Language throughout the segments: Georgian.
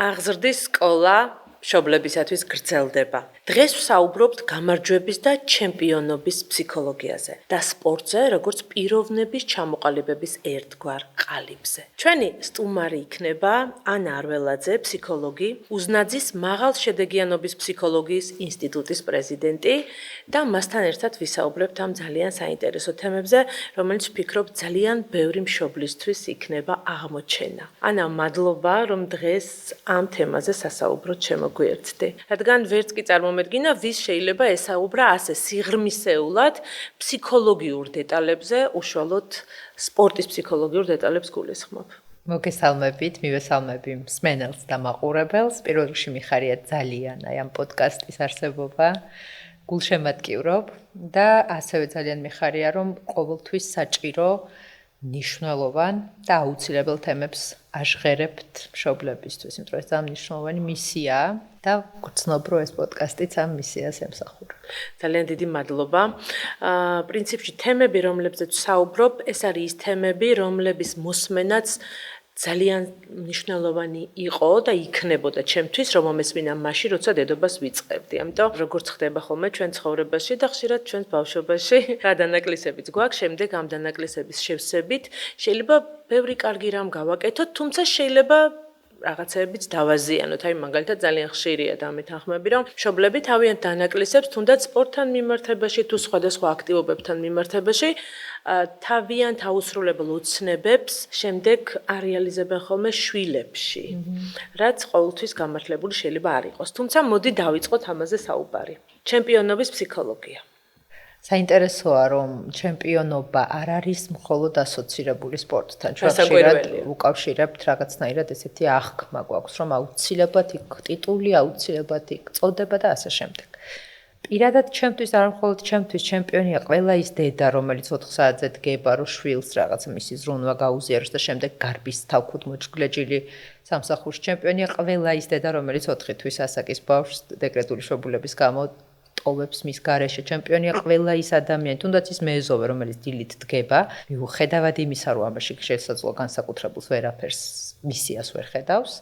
აღზრდის სკოლა მშობლებისათვის გრძელდება. დღეს ვსაუბრობთ გამარჯვების და ჩემპიონობის ფსიქოლოგიაზე და სპორტზე, როგორც პიროვნების ჩამოყალიბების ერთგვარ ყალიბზე. ჩვენი სტუმარი იქნება ანა არველაძე, ფსიქოლოგი, უზნაძის მაღალშედეგიანობის ფსიქოლოგიის ინსტიტუტის პრეზიდენტი და მასთან ერთად ვისაუბრებთ ამ ძალიან საინტერესო თემებზე, რომელიც ვფიქრობ ძალიან ბევრი მშობლისთვის იქნება აღმოჩენა. ანა, მადლობა, რომ დღეს ამ თემაზე სასაუბროდ შემოგვიერთდი. რადგან ვერც კი წარმომედგინა, ვის შეიძლება ესაუბრა ასე სიღრმისეულად ფსიქოლოგიურ დეტალებზე, უშუალოდ სპორტის ფსიქოლოგიურ დეტალებს გულისხმობ. მოგესალმებით, მივესალმები მსმენელს და მაყურებელს. პირველ რიგში მიხარია ძალიან ამ პოდკასტის არსებობა. გულშემატკივრობ და ასევე ძალიან მიხარია, რომ ყოველთვის საჭირო ნიშნულოვან და აუცილებელ თემებს აჟღერებთ მშობლებისთვის, იმიტომ რომ ეს ძალიან მნიშვნელოვანი მისიაა და გრძნობ, რომ ეს პოდკასტიც ამ მისიას ემსახურება. ძალიან დიდი მადლობა. პრინციპში თემები, რომლებზეც ვსაუბრობ, ეს არის ის თემები, რომლების მოსმენაც ძალიან მნიშვნელოვანი იყო და იქნებოდა ჩემთვის, რომ მომესმინა მაშინ, როცა დედობას ვიწყებდი. ამიტომ როგორც ხდება ხოლმე ჩვენ ცხოვრებაში და ხშირად ჩვენს ბავშვობაში, რა დანაკლისებიც გვაქვს, შემდეგ ამ დანაკლისების შევსებით შეიძლება ბევრი კარგი რამ გავაკეთოთ, თუმცა შეიძლება რაღაცეებიც დავაზიანოთ. აი მაგალითად ძალიან ხშირია დამეთანხმები, რომ მშობლები თავიანთ დანაკლისებს თუნდაც სპორტთან მიმართებაში თუ სხვადასხვა აქტივობებთან მიმართებაში თავიანთ აუსრულებელ ოცნებებს შემდეგ არეალიზებენ ხოლმე შვილებში, რაც ყოველთვის გამართლებული შეიძლება არ იყოს. თუმცა მოდი დავიწყოთ ამაზე საუბარი. ჩემპიონობის ფსიქოლოგია. საინტერესოა, რომ ჩემპიონობა არ არის მხოლოდ ასოცირებული სპორტთან. ჩვენ ხშირად უკავშირებთ რაღაცნაირად ესეთი აღქმა გვაქვს, რომ აუცილებლად იქ ტიტული, აუცილებლად იქ წოდება და ასე შემდეგ. პირადად ჩემთვის არ მხოლოდ ჩემთვის ჩემპიონია ყველა ის დედა, რომელიც 4 საათზე დგება, რომ შვილს რაღაცა მისი ზრუნვა გაუზიაროს და შემდეგ გარბის თავქუთ მოჭგლეჯილი სამსახურში. ჩემპიონია ყველა ის დედა, რომელიც 4 თვის ასაკის ბავშვს დეკრეტული შობილების გამო ტოვებს მის გარეშე. ჩემპიონია ყველა ის ადამიანი, თუნდაც ის მეზობე, რომელიც დილით დგება, მიუხედავად იმისა, რომ ამაში შესაძლოა განსაკუთრებულს ვერაფერს მისიას ვერ ხედავს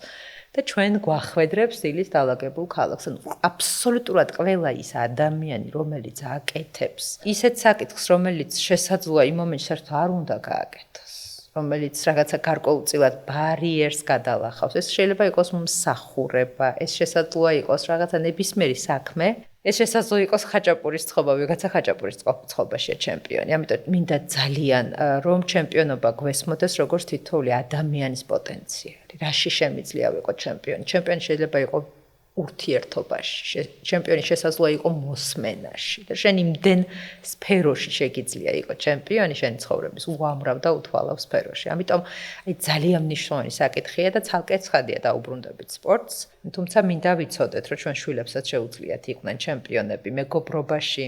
და ჩვენ გვახვედრებს დილით დალაგებულ ქალაქს. აბსოლუტურად ყველა ის ადამიანი, რომელიც აკეთებს ისეთ საკითხს, რომელიც შესაძლოა იმ მომენტში საერთოდ არ უნდა გააკეთოს, რომელიც რაღაცა გარკვეულწილად ბარიერს გადალახავს. ეს შეიძლება იყოს მსახურება, ეს შესაძლოა იყოს რაღაცა ნებისმიერი საქმე. ეს შესაძლოა იყოს ხაჭაპურის წყობა, ვიღაცა ხაჭაპურის წყობაშია ჩემპიონი. ამიტომ მინდა ძალიან რომ ჩემპიონობა გვესმოდეს როგორც თითოეული ადამიანის პოტენციალი. რაში შემიძლია ვიყო ჩემპიონი? ჩემპიონი შეიძლება იყოს ურთიერთობაში, ჩემპიონი შესაძლოა იყოს მოსმენაში და შენ იმდენ სფეროში შეგიძლია იყოს ჩემპიონი შენი ცხოვრების უამრავ და უთვალავ სფეროში. ამიტომ აი ძალიან მნიშვნელოვანი საკითხია და ცალკე ცხადია დაუბრუნდებით სპორტს. თუმცა მინდა ვიცოდეთ, რომ ჩვენ შვილებსაც შეუძლიათ იყვნენ ჩემპიონები მეგობრობაში,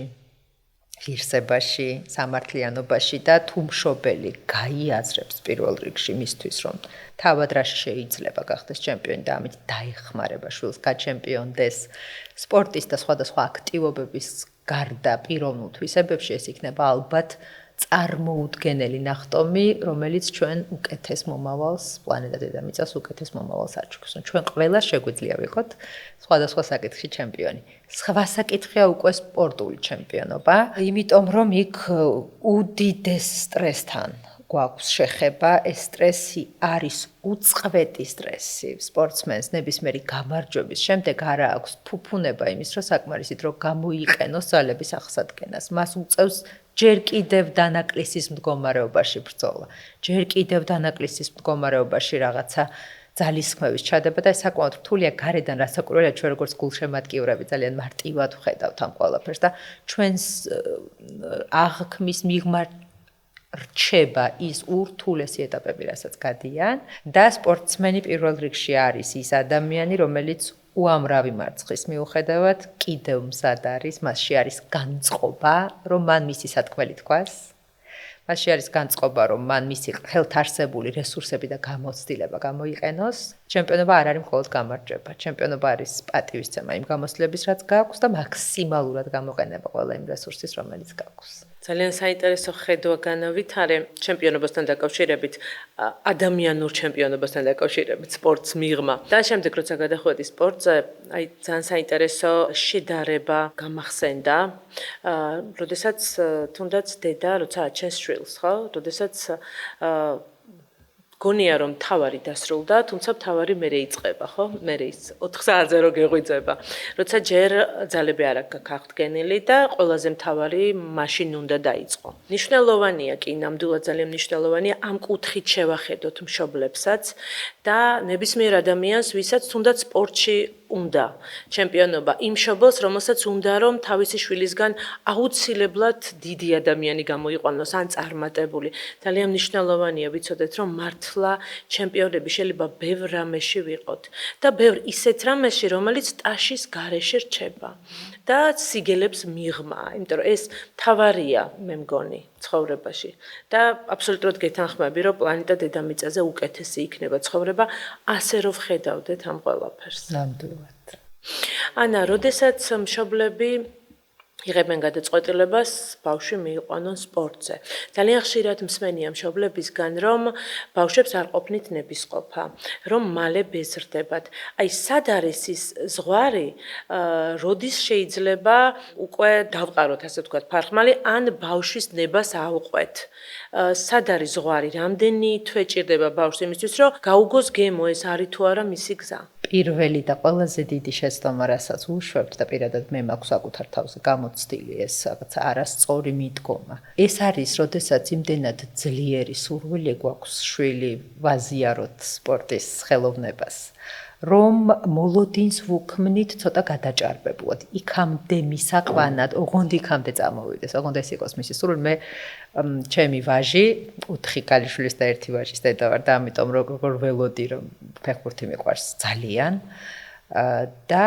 ღირსებაში, სამართლიანობაში და თუ მშობელი გაიაზრებს პირველ რიგში მისთვის, რომ თავად რაში შეიძლება გახდეს ჩემპიონი და ამით დაეხმარება შვილს გაჩემპიონდეს სპორტის და სხვადასხვა აქტივობების გარდა პიროვნულ თვისებებში, ეს იქნება ალბათ წარმოუდგენელი ნახტომი, რომელიც ჩვენ უკეთეს მომავალს, პლანეტა დედამიწას უკეთეს მომავალს აჩვენებს. ჩვენ ყველა შეგვიძლია ვიყოთ სხვადასხვა საკითხში ჩემპიონი. სხვა საკითხია უკვე სპორტული ჩემპიონობა, იმიტომ რომ იქ უდიდეს სტრესთან გვაქვს შეხება, ეს სტრესი არის უწყვეტი სტრესი. სპორტსმენს ნებისმიერი გამარჯვების შემდეგ არა აქვს ფუფუნება იმის, რომ საკმარისი დრო გამოიყენოს ძალების აღსადგენას. მას უწევს ჯერ კიდევ დანაკლისის მდგომარეობაში ბრძოლა, ჯერ კიდევ დანაკლისის მდგომარეობაში რაღაცა ძალისხმევის ჩადება და ეს საკმაოდ რთულია გარედან, რასაკვირველია ჩვენ როგორც გულშემატკივრები ძალიან მარტივად ვხედავთ ამ ყველაფერს და ჩვენს აღქმის მიღმა რჩება ის ურთულესი ეტაპები, რასაც გადიან და სპორტსმენი პირველ რიგში არის ის ადამიანი, რომელიც უამრავი მარცხის მიუხედავად კიდევ მზად არის, მასში არის განწყობა, რომ მან მისი სათქმელი თქვას, მასში არის განწყობა, რომ მან მისი ხელთ არსებული რესურსები და გამოცდილება გამოიყენოს. ჩემპიონობა არ არის მხოლოდ გამარჯვება, ჩემპიონობა არის პატივისცემა იმ გამოცდილების, რაც გააქვს და მაქსიმალურად გამოყენება ყველა იმ რესურსის, რომელიც გააქვს. ძალიან საინტერესო ხედვა განავითარე ჩემპიონობასთან დაკავშირებით, ადამიანურ ჩემპიონობასთან დაკავშირებით სპორტს მიღმა. და შემდეგ როცა გადახვედი სპორტზე, აი ძალიან საინტერესო შედარება გამახსენდა, როდესაც თუნდაც დედა როცა აჩენს შვილს, ხო? როდესაც გონია რომ თავარი დასრულდა, თუმცა თავარი მერე იწყება, ხო? მერე ის 4 საათზე რო გეღვიძება. როცა ჯერ ძალები არ აქვს აღდგენილი და ყველაზე მთავარი მაშინ უნდა დაიწყო. მნიშვნელოვანია კი, ნამდვილად ძალიან მნიშვნელოვანია ამ კუთხით შევახედოთ მშობლებსაც და ნებისმიერ ადამიანს, ვისაც თუნდაც სპორტში უნდა ჩემპიონობა, იმ მშობელს, რომელსაც უნდა რომ თავისი შვილისგან აუცილებლად დიდი ადამიანი გამოიყვანოს ან წარმატებული. ძალიან მნიშვნელოვანია ვიცოდეთ რომ მართლა ჩემპიონები შეიძლება ბევრ რამეში ვიყოთ და ბევრ ისეთ რამეში, რომელიც ტაშის გარეშე რჩება და სიგელებს მიღმა, იმიტომ რომ ეს თავარია, მე მგონი, ცხოვრებაში და აბსოლუტურად გეთანხმები, რომ პლანეტა დედამიწაზე უკეთესი იქნება ცხოვრება, ასე რომ ვხედავდეთ ამ ყველაფერს. ნამდვილად. ანა, როდესაც მშობლები იღებენ გადაწყვეტილებას ბავშვი მიიყვანონ სპორტზე. ძალიან ხშირად მსმენია მშობლებისგან, რომ ბავშვებს არ ყოფნით ნებისყოფა, რომ მალე ბეზრდებათ. აი, სად არის ის ზღვარი, როდის შეიძლება უკვე დავყაროთ, ასე ვთქვათ, ფარხმალი, ან ბავშვის ნებას აუყვეთ. სად არის ზღვარი, რამდენი თვე ჭირდება ბავშვს იმისთვის, რომ გაუგოს გემო, ეს არის თუ არა მისი გზა. პირველი და ყველაზე დიდი შეცდომა, რასაც უშვებთ და პირადად მე მაქვს საკუთარ თავზე გამოცდილი ეს რაღაც არასწორი მიდგომა. ეს არის, როდესაც იმდენად ძლიერი სურვილი გვაქვს შვილი ვაზიაროთ სპორტის ხელოვნებას, რომ მოლოდინს ვუქმნით ცოტა გადაჭარბებულად. იქამდე მისაყვანად, ოღონდ იქამდე წამოვიდეს, ოღონდ ეს იყოს მისი სურვილი. მე ჩემი ვაჟი, 4 ქალიშვილის და 1 ვაჟის დედა ვარ და ამიტომ როგორ ველოდი რომ ფეხბურთი მიყვარს ძალიან და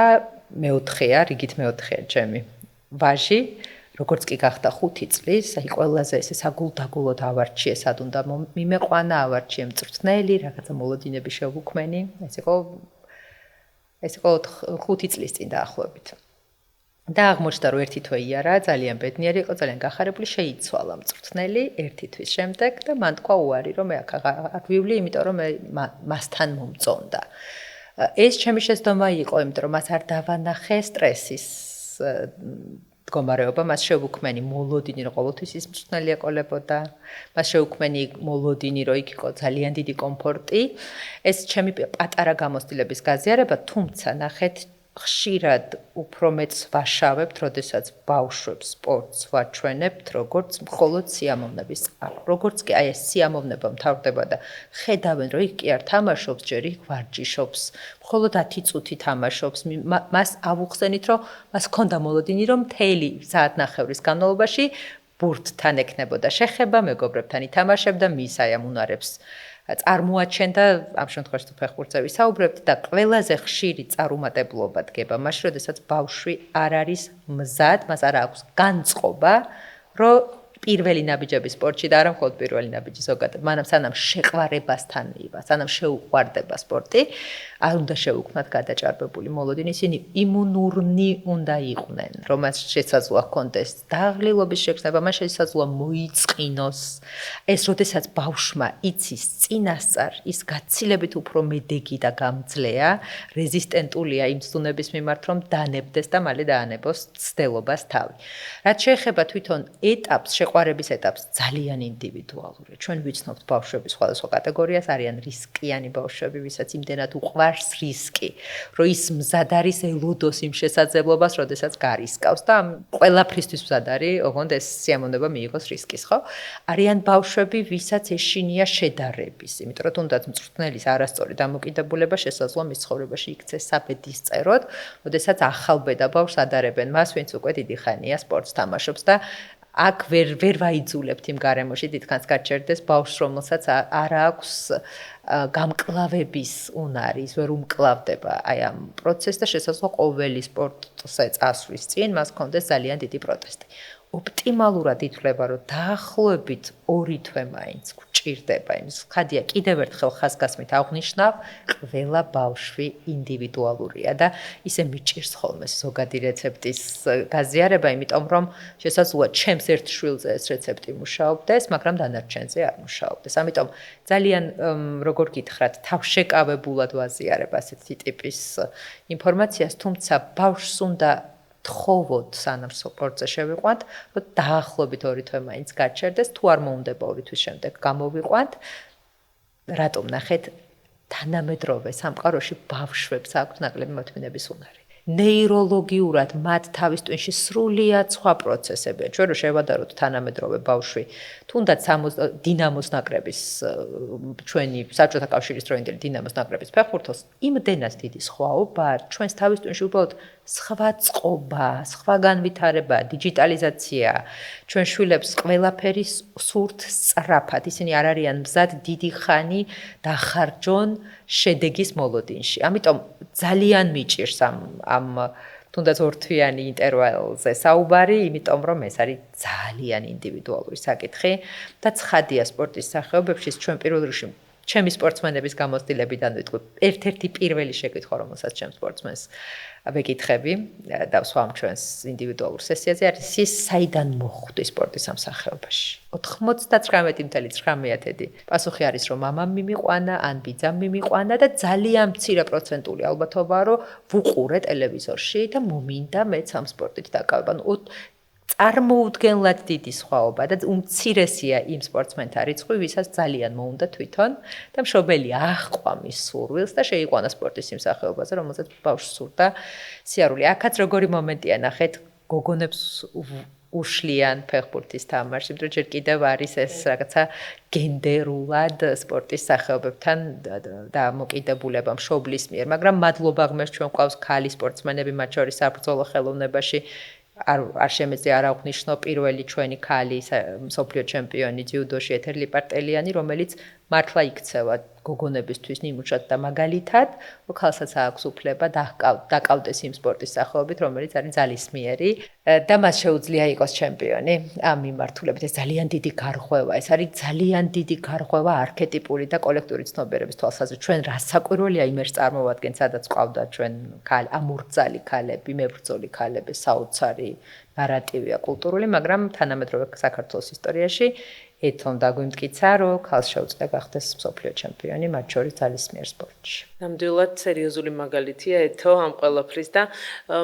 მეოთხეა, რიგით მეოთხეა ჩემი ვაჟი, როგორც კი გახდა 5 წლის, აი ყველაზე ესე საგულდაგულოდ ავარჩიე, სად უნდა მიმეყვანა, ავარჩიე მწვრთნელი, რაღაცა მოლოდინები შევუქმენი, ეს იყო 5 წლის წინ დაახლოებით. და აღმოჩნდა რომ 1 თვე იარა, ძალიან ბედნიერი იყო, ძალიან გახარებული, შეიცვალა მწვრთნელი 1 თვის შემდეგ და მან თქვა უარი რომ მე აქ ვივლი, იმიტომ რომ მე მასთან მომწონდა. ეს ჩემი შეცდომა იყო, იმიტომ რომ მას არ დავანახე სტრესის მდგომარეობა, მას შევუქმენი მოლოდინი, რომ ყოველთვის ის მწვრთნელი ეყოლებოდა, მას შევუქმენი მოლოდინი, რომ იქ იყო ძალიან დიდი კომფორტი. ეს ჩემი პატარა გამოცდილების გაზიარება, თუმცა ნახეთ ხშირად უფრო მეც ვაშავებთ, როდესაც ბავშვებს სპორტს ვაჩვენებთ, როგორც მხოლოდ სიამოვნების წყარო. როგორც კი აი ეს სიამოვნება მთავრდება და ხედავენ, რომ იქ კი არ თამაშობს, ჯერ იქ ვარჯიშობს, მხოლოდ 10 წუთი თამაშობს, მას ავუხსენით, რომ მას ჰქონდა მოლოდინი, რომ მთელი საათნახევრის განმავლობაში ბურთთან ექნებოდა შეხება, მეგობრებთან ითამაშებდა, მის აი ამ უნარებს წარმოაჩენდა, ამ შემთხვევაში თუ ფეხბურთზე ვისაუბრებთ და ყველაზე ხშირი წარუმატებლობა დგება მაშინ, როდესაც ბავშვი არ არის მზად, მას არ აქვს განწყობა, რომ პირველი ნაბიჯები სპორტში და არა მხოლოდ პირველი ნაბიჯი ზოგადად, მანამ სანამ შეყვარებასთან ივა, სანამ შეუყვარდება სპორტი, არ უნდა შევუქმნათ გადაჭარბებული მოლოდინი, ისინი იმუნურნი უნდა იყვნენ, რომ მას შესაძლოა ჰქონდეს დაღლილობის შექმნება, მას შესაძლოა მოიწყინოს. ეს როდესაც ბავშვმა იცის წინასწარ, ის გაცილებით უფრო მედეგი და გამძლეა, რეზისტენტულია იმ ცდუნების მიმართ, რომ დანებდეს და მალე დაანებოს ცდელობას თავი. რაც შეეხება თვითონ ეტაპს, შეყვარების ეტაპს, ძალიან ინდივიდუალურია. ჩვენ ვიცნობთ ბავშვების სხვადასხვა კატეგორიას, არიან რისკიანი ბავშვები, ვისაც იმდენად უყვარს რისკი, რომ ის მზად არის ელოდოს იმ შესაძლებლობას, როდესაც გარისკავს და ყველაფრისთვის მზად არის, ოღონდ ეს სიამოვნება მიიღოს რისკის, ხო? არიან ბავშვები, ვისაც ეშინია შედარების, იმიტომ რომ თუნდაც მწვრთნელის არასწორი დამოკიდებულება შესაძლოა მის ცხოვრებაში იქცეს საბედის წეროდ, როდესაც ახალბედა ბავშვს ადარებენ მას, ვინც უკვე დიდი ხანია სპორტს თამაშობს და აქ ვერ ვაიძულებთ იმ გარემოში, თითქოს გაჩერდეს ბავშვს, რომელსაც არ აქვს გამკლავების უნარი, ის ვერ უმკლავდება აი ამ პროცესს და შესაძლოა ყოველი სპორტზე წასვლის წინ მას ჰქონდეს ძალიან დიდი პროტესტი. ოპტიმალურად ითვლება, რომ დაახლოებით 2 თვე მაინც გჭირდება იმის. ხადია, კიდევ ერთხელ ხაზგასმით აღვნიშნავ, ყველა ბავშვი ინდივიდუალურია და ისე მიჭირს ხოლმე ზოგადი რეცეპტის გაზიარება, იმიტომ რომ შესაძლოა ჩემს ერთ შვილზე ეს რეცეპტი მუშაობდეს, მაგრამ დანარჩენზე არ მუშაობდეს. ამიტომ ძალიან როგორ გითხრათ, თავშეკავებულად ვაზიარებ ასეთი ტიპის ინფორმაციას, თუმცა ბავშვს უნდა თხოვოთ სანამ სპორტზე შევიყვანთ, რომ დაახლოებით 2 თვე მაინც გაჩერდეს, თუ არ მოუნდება 2 თვის შემდეგ გამოვიყვანთ. რატომ ნახეთ, თანამედროვე სამყაროში ბავშვებს აქვს ნაკლები მოთმინების უნარი. ნეიროლოგიურად მათ თავის ტვინში სრულიად სხვა პროცესებია. ჩვენ რო შევადაროთ თანამედროვე ბავშვი, თუნდაც დინამოს ნაკრების ჩვენი საბჭოთა კავშირის დროინდელი დინამოს ნაკრების ფეხბურთელს, იმდენად დიდი სხვაობა, ჩვენს თავის ტვინში უბრალოდ სხვა წყობა, სხვა განვითარება, დიჯიტალიზაცია, ჩვენ შვილებს ყველაფერი სურთ სწრაფად, ისინი არ არიან მზად დიდი ხანი დახარჯონ შედეგის მოლოდინში. ამიტომ ძალიან მიჭირს ამ თუნდაც 2 თვიანი ინტერვალზე საუბარი, იმიტომ რომ ეს არის ძალიან ინდივიდუალური საკითხი და ცხადია სპორტის სახეობებში ჩვენ პირველ რიგში ჩემი სპორტსმენების გამოცდილებიდან ვიტყვი, ერთ-ერთი პირველი შეკითხვა, რომელსაც ჩემ სპორტსმენს ვეკითხები და ვსვამ ჩვენს ინდივიდუალურ სესიაზე არის ის, საიდან მოხვდი სპორტის ამ სახეობაში. 99.9% პასუხი არის, რომ მამამ მიმიყვანა, ან ბიძამ მიმიყვანა და ძალიან მცირე პროცენტული ალბათობაა, რომ ვუყურე ტელევიზორში და მომინდა მეც ამ სპორტით დაკავება. წარმოუდგენლად დიდი სხვაობა და უმცირესია იმ სპორტსმენთა რიცხვი, ვისაც ძალიან მოუნდა თვითონ და მშობელი აჰყვა მის სურვილს და შეიყვანა სპორტის იმ სახეობაზე, რომელსაც ბავშვს სურდა სიარული. აქაც როგორი მომენტია, ნახეთ, გოგონებს უშლიან ფეხბურთის თამაში, იმიტომ რომ ჯერ კიდევ არის ეს რაღაცა გენდერულად სპორტის სახეობებთან დამოკიდებულება მშობლის მიერ, მაგრამ მადლობა ღმერთს ჩვენ გვყავს ქალი სპორტსმენები, მათ შორის საბრძოლო ხელოვნებაში არ შემეძლია არ აღვნიშნო პირველი ჩვენი ქალი მსოფლიო ჩემპიონი ძიუდოში ეთერ ლიპარტელიანი, რომელიც მართლა იქცევა გოგონებისთვის ნიმუშად და მაგალითად, რომ ქალსაც აქვს უფლება დაკავდეს იმ სპორტის სახეობით, რომელიც არის ძალისმიერი და მას შეუძლია იყოს ჩემპიონი ამ მიმართულებით. ეს ძალიან დიდი გარღვევა, ეს არის ძალიან დიდი გარღვევა არქეტიპული და კოლექტიური ცნობიერების თვალსაზრისით. ჩვენ რა საკვირველია იმერს წარმოვადგენთ, სადაც ყავდა ჩვენ ამურწალი ქალები, მებრძოლი ქალები, საოცარი ნარატივია კულტურული, მაგრამ თანამედროვე საქართველოს ისტორიაში ეთომ დაგვიმტკიცა, რომ ქალს შეუძლია გახდეს მსოფლიო ჩემპიონი, მათ შორის ძალისმიერ სპორტში. ნამდვილად სერიოზული მაგალითია ეთო ამ ყველაფრის და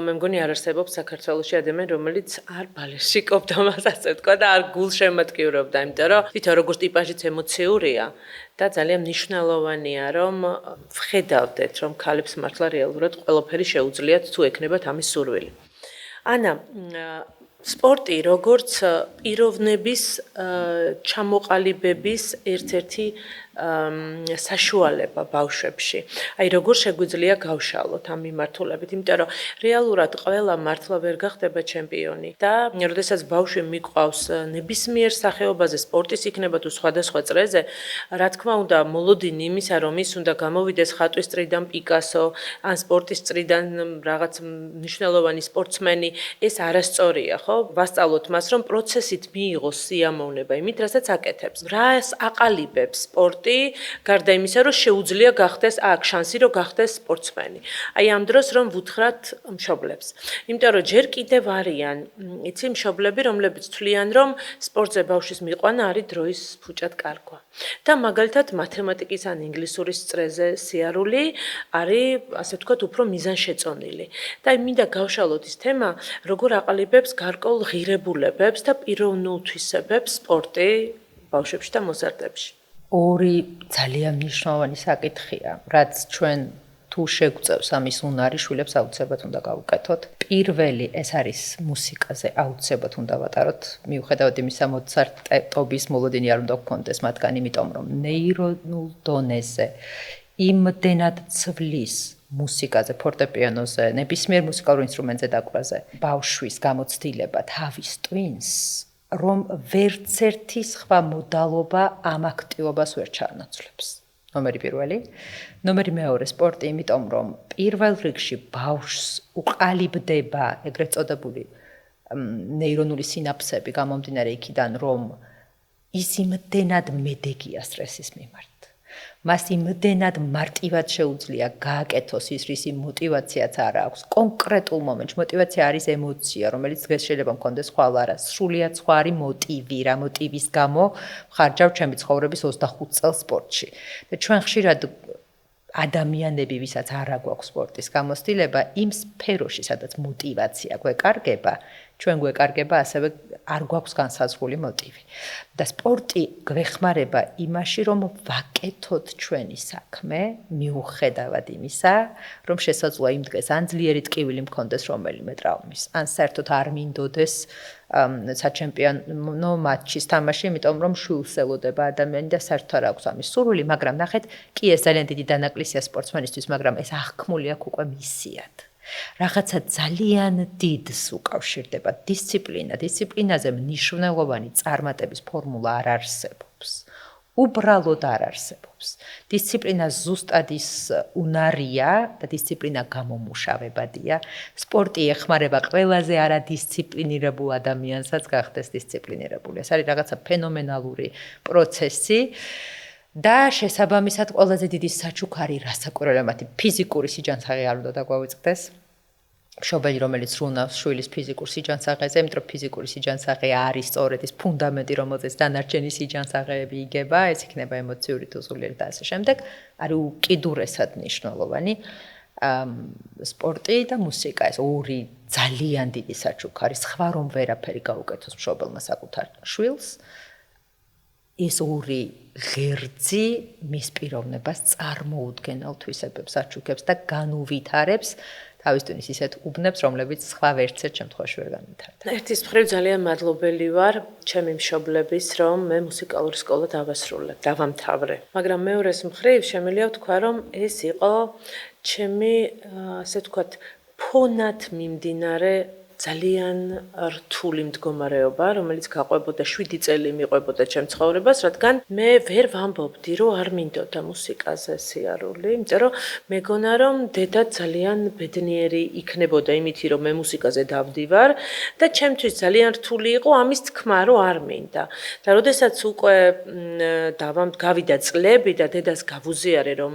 მე მგონი არ არსებობს საქართველოში ადამიანი, რომელიც არ ბალეშიკობდა მას ასე ვთქვა და არ გულშემატკივრობდა, იმიტომ რომ თვითონ როგორც ტიპაჟიც ემოციურია და ძალიან მნიშვნელოვანია, რომ ვხედავდეთ, რომ ქალებს მართლა რეალურად ყველაფერი შეუძლიათ თუ ექნებათ ამის სურვილი. ანა, სპორტი როგორც პიროვნების ჩამოყალიბების ერთ-ერთი საშუალება ბავშვებში. აი როგორ შეგვიძლია გავშალოთ ამ მიმართულებით, იმიტომ რომ რეალურად ყველა მართლა ვერ გახდება ჩემპიონი და როდესაც ბავშვი მიყვავს ნებისმიერ სახეობაზე სპორტის იქნება თუ სხვადასხვა წრეზე, რა თქმა უნდა, მოლოდინი იმისა, რომ ის უნდა გამოვიდეს ხატვის წრიდან პიკასო, ან სპორტის წრიდან რაღაც მნიშვნელოვანი სპორტსმენი, ეს არასწორია, ხო? ვასწავლოთ მას, რომ პროცესით მიიღოს სიამოვნება იმით, რასაც აკეთებს. რას აყალიბებს სპორტი? გარდა იმისა, რომ შეუძლია გახდეს აქ შანსი, რომ გახდეს სპორტსმენი. აი ამ დროს რომ ვუთხრათ მშობლებს. იმიტომ რომ ჯერ კიდევ არიან, იცი მშობლები, რომლებიც თვლიან, რომ სპორტზე ბავშვის მიყვანა არის დროის ფუჭად კარგვა. და მაგალითად მათემატიკის ან ინგლისურის წრეზე სიარული არის, ასე ვთქვათ, უფრო მიზანშეწონილი. და აი მინდა გავშალოთ ის თემა, როგორ აყალიბებს გარკვეულ ღირებულებებს და პიროვნულ თვისებებს სპორტი ბავშვებში და მოზარდებში. ორი ძალიან მნიშვნელოვანი საკითხია, რაც ჩვენ თუ შეგვწევს ამის უნარი, შვილებს აუცილებლად უნდა გავუკეთოთ. პირველი ეს არის მუსიკაზე აუცილებლად უნდა ვატაროთ, მიუხედავად იმისა, მოცარტობის მოლოდინი არ უნდა გქონდეს მათგან, იმიტომ რომ ნეირონულ დონეზე იმდენად ცვლის მუსიკაზე, ფორტეპიანოზე, ნებისმიერ მუსიკალურ ინსტრუმენტზე დაკვრაზე ბავშვის გამოცდილება თავის ტვინს, რომ ვერც ერთი სხვა მოდალობა ამ აქტივობას ვერ ჩაანაცვლებს. ნომერი პირველი. ნომერი მეორე სპორტი, იმიტომ რომ პირველ რიგში ბავშვს უყალიბდება ეგრეთ წოდებული ნეირონული სინაფსები გამომდინარე იქიდან, რომ ის იმდენად მედეგია სტრესის მიმართ. მას იმდენად მარტივად შეუძლია გააკეთოს ის, რისი მოტივაციაც არ აქვს. კონკრეტულ მომენტში მოტივაცია არის ემოცია, რომელიც დღეს შეიძლება მქონდეს, ხვალ არა. სრულიად სხვა არის მოტივი, რა მოტივის გამო ხარჯავ ჩემი ცხოვრების 25 წელს სპორტში. და ჩვენ ხშირად ადამიანები, ვისაც არ აქვს სპორტის გამოცდილება, იმ სფეროში, სადაც მოტივაცია გვეკარგება, ჩვენ გვეკარგება ასევე არ გვაქვს განსაზღვრული მოტივი. და სპორტი გვეხმარება იმაში, რომ ვაკეთოთ ჩვენი საქმე, მიუხედავად იმისა, რომ შესაძლოა იმ დღეს ან ძლიერი ტკივილი მქონდეს რომელიმე ტრავმის, ან საერთოდ არ მინდოდეს საჩემპიონო მატჩის თამაში, იმიტომ რომ შვილს ელოდება ადამიანი და საერთოდ არ აქვს ამის სურვილი, მაგრამ ნახეთ, კი ეს ძალიან დიდი დანაკლისია სპორტსმენისთვის, მაგრამ ეს აღქმული აქვს უკვე მისიად. რაღაცა ძალიან დიდს უკავშირდება დისციპლინა. დისციპლინაზე მნიშვნელოვანი წარმატების ფორმულა არ არსებობს. უბრალოდ არ არსებობს. დისციპლინა ზუსტად ის უნარია და დისციპლინა გამომუშავებადია. სპორტი ეხმარება ყველაზე არადისციპლინირებულ ადამიანსაც გახდეს დისციპლინირებული. ეს არის რაღაცა ფენომენალური პროცესი. და შესაბამისად ყველაზე დიდი საჩუქარი რასაკვირველია მათი ფიზიკური სიჯანსაღი არ უნდა დაგვავიწყდეს. მშობელი, რომელიც სრულნავს შვილის ფიზიკურ სიჯანსაღეზე, იმიტომ რომ ფიზიკური სიჯანსაღე არის სწორედ ის ფუნდამენტი, რომელზეც დანარჩენი სიჯანსაღეები იგება, ეს იქნება ემოციური თუ სულიერი და ასე შემდეგ, არის უკიდურესად მნიშვნელოვანი. სპორტი და მუსიკა, ეს ორი ძალიან დიდი საჩუქარი, სხვა რომ ვერაფერი გაუკეთოს მშობელმა საკუთარ შვილს. ეს ორი ღერძი მის პიროვნებას წარმოუდგენელ თვისებებს აჩუქებს და განუვითარებს თავის ტვინის ისეთ უბნებს, რომლებიც სხვა ვერცერთ შემთხვევაში ვერ განვითარდა. ერთის მხრივ ძალიან მადლობელი ვარ ჩემი მშობლების, რომ მე მუსიკალური სკოლა დავამთავრე. მაგრამ მეორეს მხრივ შემიძლია ვთქვა, რომ ეს იყო ჩემი, ასე ვთქვათ, ფონად მიმდინარე ძალიან რთული მდგომარეობა, რომელიც გაყვებოდა 7 წელი მიყვებოდა ჩემ ცხოვრებას, რადგან მე ვერ ვამბობდი, რომ არ მინდოდა მუსიკაზე სიარული, იმიტომ რომ მეგონა, რომ დედა ძალიან ბედნიერი იქნებოდა იმითი, რომ მე მუსიკაზე დავდივარ და ჩემთვის ძალიან რთული იყო ამის თქმა, რომ არ მინდა. და როდესაც უკვე გავიდა წლები და დედას გავუზიარე, რომ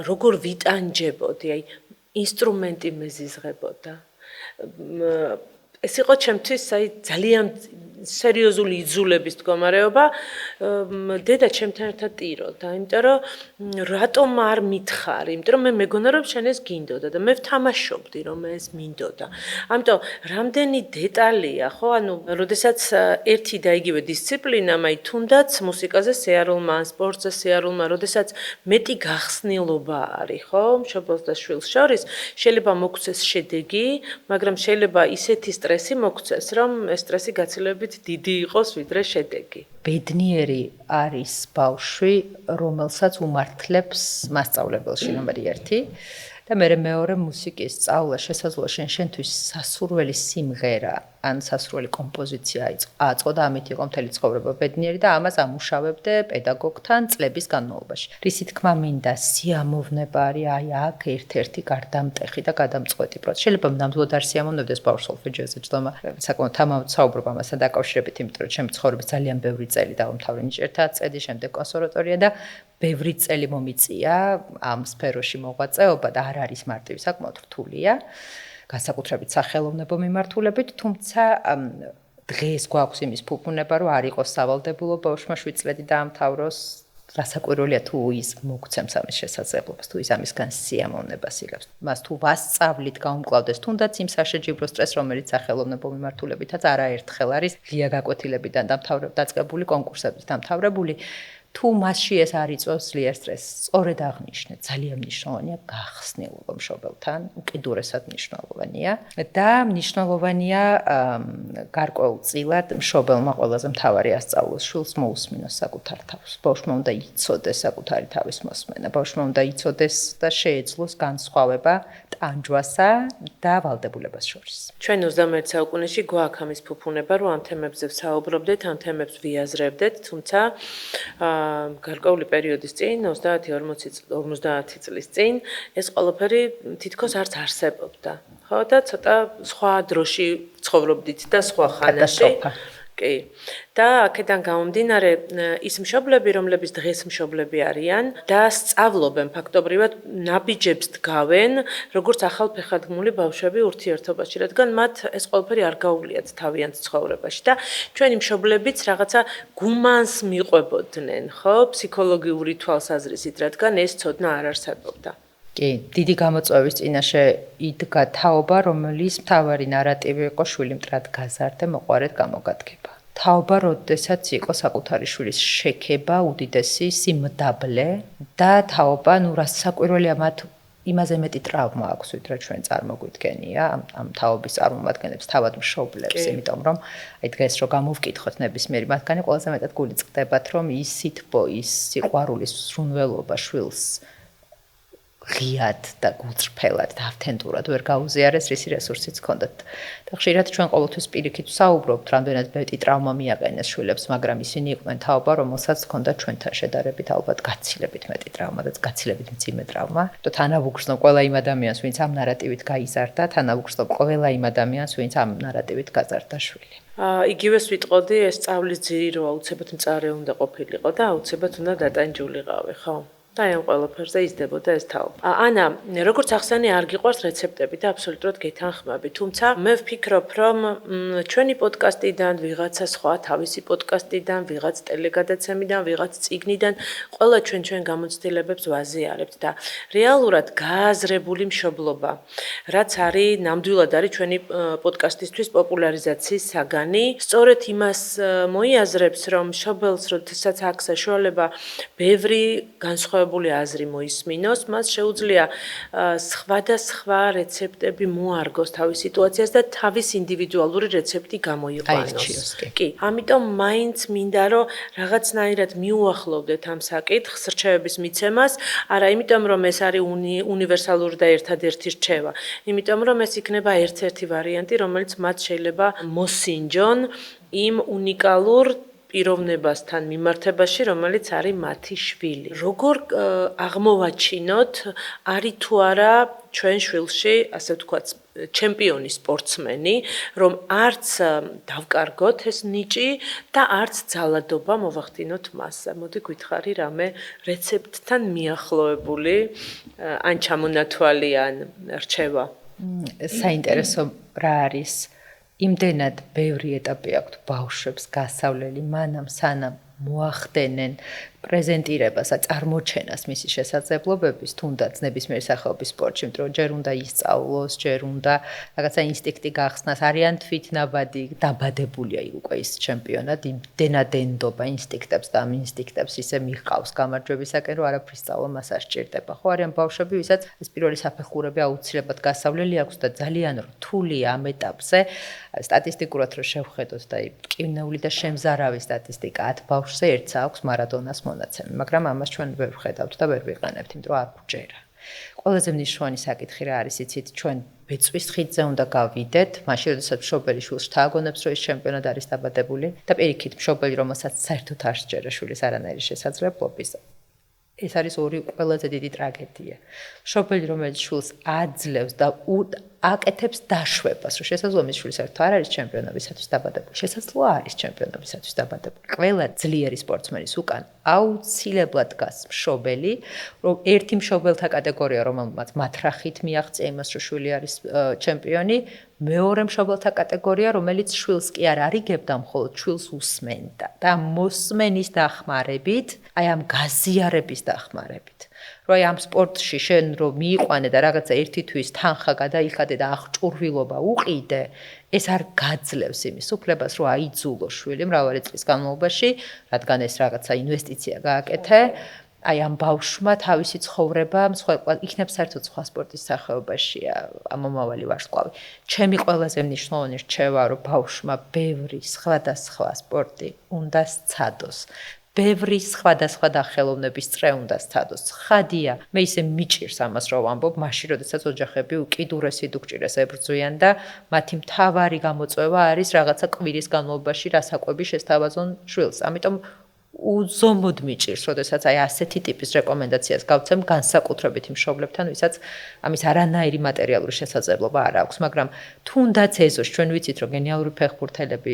როგორ ვიტანჯებოდი, აი ინსტრუმენტი მეზიზღებოდა. ეს იყო ჩემთვის ძალიან სერიოზული იძულების მდგომარეობა. დედა ჩემთან ერთად ტიროდა, იმიტომ რომ რატომ არ მითხარი, იმიტომ რომ მე მეგონა რომ შენ ეს გინდოდა და მე ვთამაშობდი რომ ეს მინდოდა. ამიტომ რამდენი დეტალია, ხო, ანუ როდესაც ერთი და იგივე დისციპლინა, მაი თუნდაც მუსიკაზე სიარულმა, სპორტზე სიარულმა, როდესაც მეტი გახსნილობა არის, ხო, მშობელს და შვილს შორის, შეიძლება მოგვცეს შედეგი, მაგრამ შეიძლება ისეთი სტრესი მოგვცეს, რომ ეს სტრესი გაცილებით დიდი იყოს ვიდრე შედეგი. ბედნიერი არის ბავშვი, რომელსაც უმართლებს მასწავლებელში ნომერი 1 და მეორე მუსიკის სწავლა შესაძლოა შენთვის სასურველი სიმღერა ან სასურველი კომპოზიცია აწყო და ამით იყო მთელი ცხოვრება ბედნიერი და ამას ამუშავებდე პედაგოგთან წლების განმავლობაში. რისი თქმა მინდა სიამოვნება არის აი აქ ერთ-ერთი გარდამტეხი და გადამწყვეტი პროცესი. შეიძლება ნამდვილად არ სიამოვნებდეს ბავშვს სოლფეჯიოზე ჯდომა, საკმაოდ თამამად საუბრობ ამასთან დაკავშირებით, იმიტომ რომ ჩემი ცხოვრების ძალიან ბევრი წელი დავამთავრე ნიჭერთა წედი, შემდეგ კონსერვატორია და ბევრი წელი მომიწია ამ სფეროში მოღვაწეობა და არ არის მარტივი, საკმაოდ რთულია. განსაკუთრებით სახელოვნებო მიმართულებით, თუმცა დღეს გვაქვს იმის ფუფუნება, რომ არ იყოს სავალდებულო ბავშვმა 7 წლები დაამთავროს, რასაკვირველია თუ ის მოგცემს ამის შესაძლებლობას, თუ ის ამისგან სიამოვნებას იღებს. მას თუ ვასწავლით გაუმკლავდეს თუნდაც იმ საშეჯიბრო სტრესს, რომელიც სახელოვნებო მიმართულებითაც არაერთხელ არის ღია გაკვეთილებიდან დაწყებული კონკურსებით დამთავრებული. თუ მასში ეს არ იწვევს ძლიერ სტრესს, სწორედ აღნიშნე, ძალიან მნიშვნელოვანია გახსნილობა მშობელთან, უკიდურესად მნიშვნელოვანია და მნიშვნელოვანია გარკვეულწილად მშობელმა ყველაზე მთავარი ასწავლოს შვილს მოусმინოს საკუთარ თავს. ბავშვმა უნდა იცოდეს საკუთარი თავის მოსმენა, ბავშვმა უნდა იცოდეს და შეეძლოს განსხვავება ტანჯვასა და ვალდებულებას შორის. ჩვენ 21 საუკუნეში გვაქვს ამის ფუფუნება, რომ ამ თემებზე ვსაუბრობდეთ, ამ თემებს ვიაზრებდეთ, თუმცა გარკვეული პერიოდის წინ 30-40 წლის წინ ეს ყველაფერი თითქოს არც არსებობდა. ხო და ცოტა სხვა დროში ცხოვრობდით და სხვა ხანაში. კი. და აქედან გამომდინარე ის მშობლები, რომლებიც დღეს მშობლები არიან და სწავლობენ ფაქტობრივად ნაბიჯებს დგავენ, როგორც ახალფეხადგმული ბავშვები ურთიერთობაში, რადგან მათ ეს ყველაფერი არ გაუვლიათ თავიანთ ცხოვრებაში და ჩვენი მშობლებიც რაღაცა გუმანს მიყვებოდნენ, ხო, ფსიქოლოგიური თვალსაზრისით, რადგან ეს ცოდნა არ არსებობდა. კი, დიდი გამოწვევის წინაშე იდგა თაობა, რომელიც მთავარი ნარატივი იყო შვილი მტრად გაზარდე, მოყვარეთ გამოგადგება. თაობა, როდესაც იყო საკუთარი შვილის შექება, უდიდესი სიმდაბლე და თაობა, რაც საკვირველია მათ იმაზე მეტი ტრავმა აქვს, ვიდრე ჩვენ წარმოგვიდგენია ამ თაობის წარმომადგენლებს, თავად მშობლებს, იმიტომ რომ აი დღეს რო გამოვკითხოთ ნებისმიერი მათგანი, ყველაზე მეტად გული წყდებათ, რომ ის სიყვარულის სრულველობა შვილს ღიად და გულწრფელად და ავთენტურად ვერ გაუზიარეს, რისი რესურსიც ჰქონდათ. და ხშირად ჩვენ ყოველთვის პირიქით ვსაუბრობთ, რამდენად მეტი ტრავმა მიაყენეს შვილებს, მაგრამ ისინი იყვნენ თაობა, რომელსაც ჰქონდა ჩვენთან შედარებით ალბათ გაცილებით მეტი ტრავმა და გაცილებით მძიმე ტრავმა. და თანავუგრძნობ ყველა იმ ადამიანს, ვინც ამ ნარატივით გაიზარდა, თანავუგრძნობ ყველა იმ ადამიანს, ვინც ამ ნარატივით გაზარდა შვილი. იგივეს ვიტყოდი, ეს სწავლის ძირი რო აუცილებლად მწარე უნდა ყოფილიყო და აუცილებლად უნდა დატანჯულიყავი, ხო? და ამ ყველაფერზე იზრდებოდა ეს თაობა. ანა, როგორც ახსენე, არ გიყვარს რეცეპტები და აბსოლუტურად გეთანხმები, თუმცა მე ვფიქრობ, რომ ჩვენი პოდკასტიდან, ვიღაცა სხვა თავისი პოდკასტიდან, ვიღაც ტელეგადაცემიდან, ვიღაც წიგნიდან, ყველა ჩვენ გამოცდილებებს ვაზიარებთ და რეალურად გააზრებული მშობლობა, რაც არის ნამდვილად არის ჩვენი პოდკასტისთვის პოპულარიზაციის საგანი, სწორედ იმას მოიაზრებს, რომ მშობელს, როდესაც აქვს საშუალება ბევრი განსხვავებული აზრი მოისმინოს, მას შეუძლია სხვადასხვა რეცეპტები მოარგოს თავის სიტუაციას და თავის ინდივიდუალური რეცეპტი გამოიყვანოს. კი, ამიტომ მაინც მინდა რომ რაღაცნაირად მიუახლოვდეთ ამ საკითხს, რჩევების მიცემას, არა იმიტომ რომ ეს არის უნივერსალური და ერთადერთი რჩევა, იმიტომ რომ ეს იქნება ერთ-ერთი ვარიანტი, რომელიც მათ შეიძლება მოსინჯონ იმ უნიკალურ პიროვნებასთან მიმართებაში, რომელიც არის მათი შვილი. როგორ აღმოვაჩინოთ, არის თუ არა ჩვენ შვილში, ასე ვთქვათ, ჩემპიონი სპორტსმენი, რომ არც დავკარგოთ ეს ნიჭი და არც ძალადობა მოვახდინოთ მას. მოდი გითხარი რამე რეცეპტთან მიახლოებული ან ჩამონათვალიან რჩევა. საინტერესო რა არის? იმდენად ბევრი ეტაპი აქვს ბავშვებს გასავლელი, მანამ სანამ მოახდენენ პრეზენტირებას, წარმოჩენას მისი შესაძლებლობების, თუნდაც ნებისმიერი სახეობის სპორტში, იმიტომ რომ ჯერ უნდა ისწავლოს, ჯერ უნდა რაღაცა ინსტინქტი გახსნას, არიან თვითნაბადი, დაბადებულია უკვე ის ჩემპიონად, იმდენად ენდობა ინსტინქტებს და ამ ინსტინქტებს ისე მიჰყავს გამარჯვებისაკენ, რომ არაფრის სწავლა მას არ სჭირდება. ხო, არიან ბავშვები, ვისაც ეს პირველი საფეხურები აუცილებლად გასავლელი აქვს და ძალიან რთულია ამ ეტაპზე. სტატისტიკურად რო შევხედოთ და კინეული და შემზარავი სტატისტიკა 10 ბავშვზე ერთს აქვს მარადონას მონაცემი, მაგრამ ამას ჩვენ ვერ ვხედავთ და ვერ ვიყენებთ, იმიტომ რომ არ გვჭირა. ყველაზე მნიშვნელოვანი საკითხი რა არის, იცით, ჩვენ ბეწვის ხიდზე უნდა გავიდეთ, მაშინ როდესაც მშობელი შვილს შთააგონებს, რომ ის ჩემპიონად არის დაბადებული და პირიქით მშობელი, რომელსაც საერთოდ არ სჭერა შვილის არანაირი შესაძლებლობის. ეს არის ორი ყველაზე დიდი ტრაგედია. მშობელი, რომელიც შვილს აძლევს და აკეთებს დაშვებას, რომ შესაძლოა მის შვილს საერთოდ არ არის ჩემპიონობისათვის დაბადებული. შესაძლოა არის ჩემპიონობისათვის დაბადებული. ყველა ძლიერი სპორტსმენის უკან აუცილებლად დგას მშობელი, რომ ერთი მშობელთა კატეგორია, რომელმაც მათრახით მიაღწია იმას, რომ შვილი არის ჩემპიონი, მეორე მშობელთა კატეგორია, რომელიც შვილს კი არ არიგებდა, მხოლოდ შვილს უსმენდა და მოსმენის დახმარებით, აი ამ გაზიარების დახმარებით. რომ აი ამ სპორტში შენ რომ მიიყვანე და რაღაცა ერთი თვის თანხა გადაიხადე და აღჭურვილობა უყიდე, ეს არ გაძლევს იმის უფლებას, რომ აიძულო შვილი მრავალი წლის განმავლობაში, რადგან ეს რაღაცა ინვესტიცია გააკეთე, აი ამ ბავშვმა თავისი ცხოვრება იქნებ საერთოდ სხვა სპორტის სახეობაშია ამომავალი ვარსკვლავი. ჩემი ყველაზე მნიშვნელოვანი რჩევა, რომ ბავშვმა ბევრი სხვადასხვა სპორტი უნდა სცადოს. ბევრი სხვადასხვა დახელოვნების წრე უნდა სცადოს. ხადია, მე ისე მიჭირს ამას რომ ვამბობ, მაშინ როდესაც ოჯახები უკიდურესი დუქჭირეს ებრძვიან და მათი მთავარი გამოწვევა არის რაღაცა კვირის განმავლობაში რასაკვები შესთავაზონ შვილს. ამიტომ უზომოდ მიჭირს, როდესაც აი ასეთი ტიპის რეკომენდაციას გავცემ განსაკუთრებით იმ მშობლებთან, ვისაც ამის არანაირი მატერიალური შესაძლებლობა არ აქვს, მაგრამ თუნდაც ეზოს ჩვენ ვიცით, რომ გენიალური ფეხბურთელები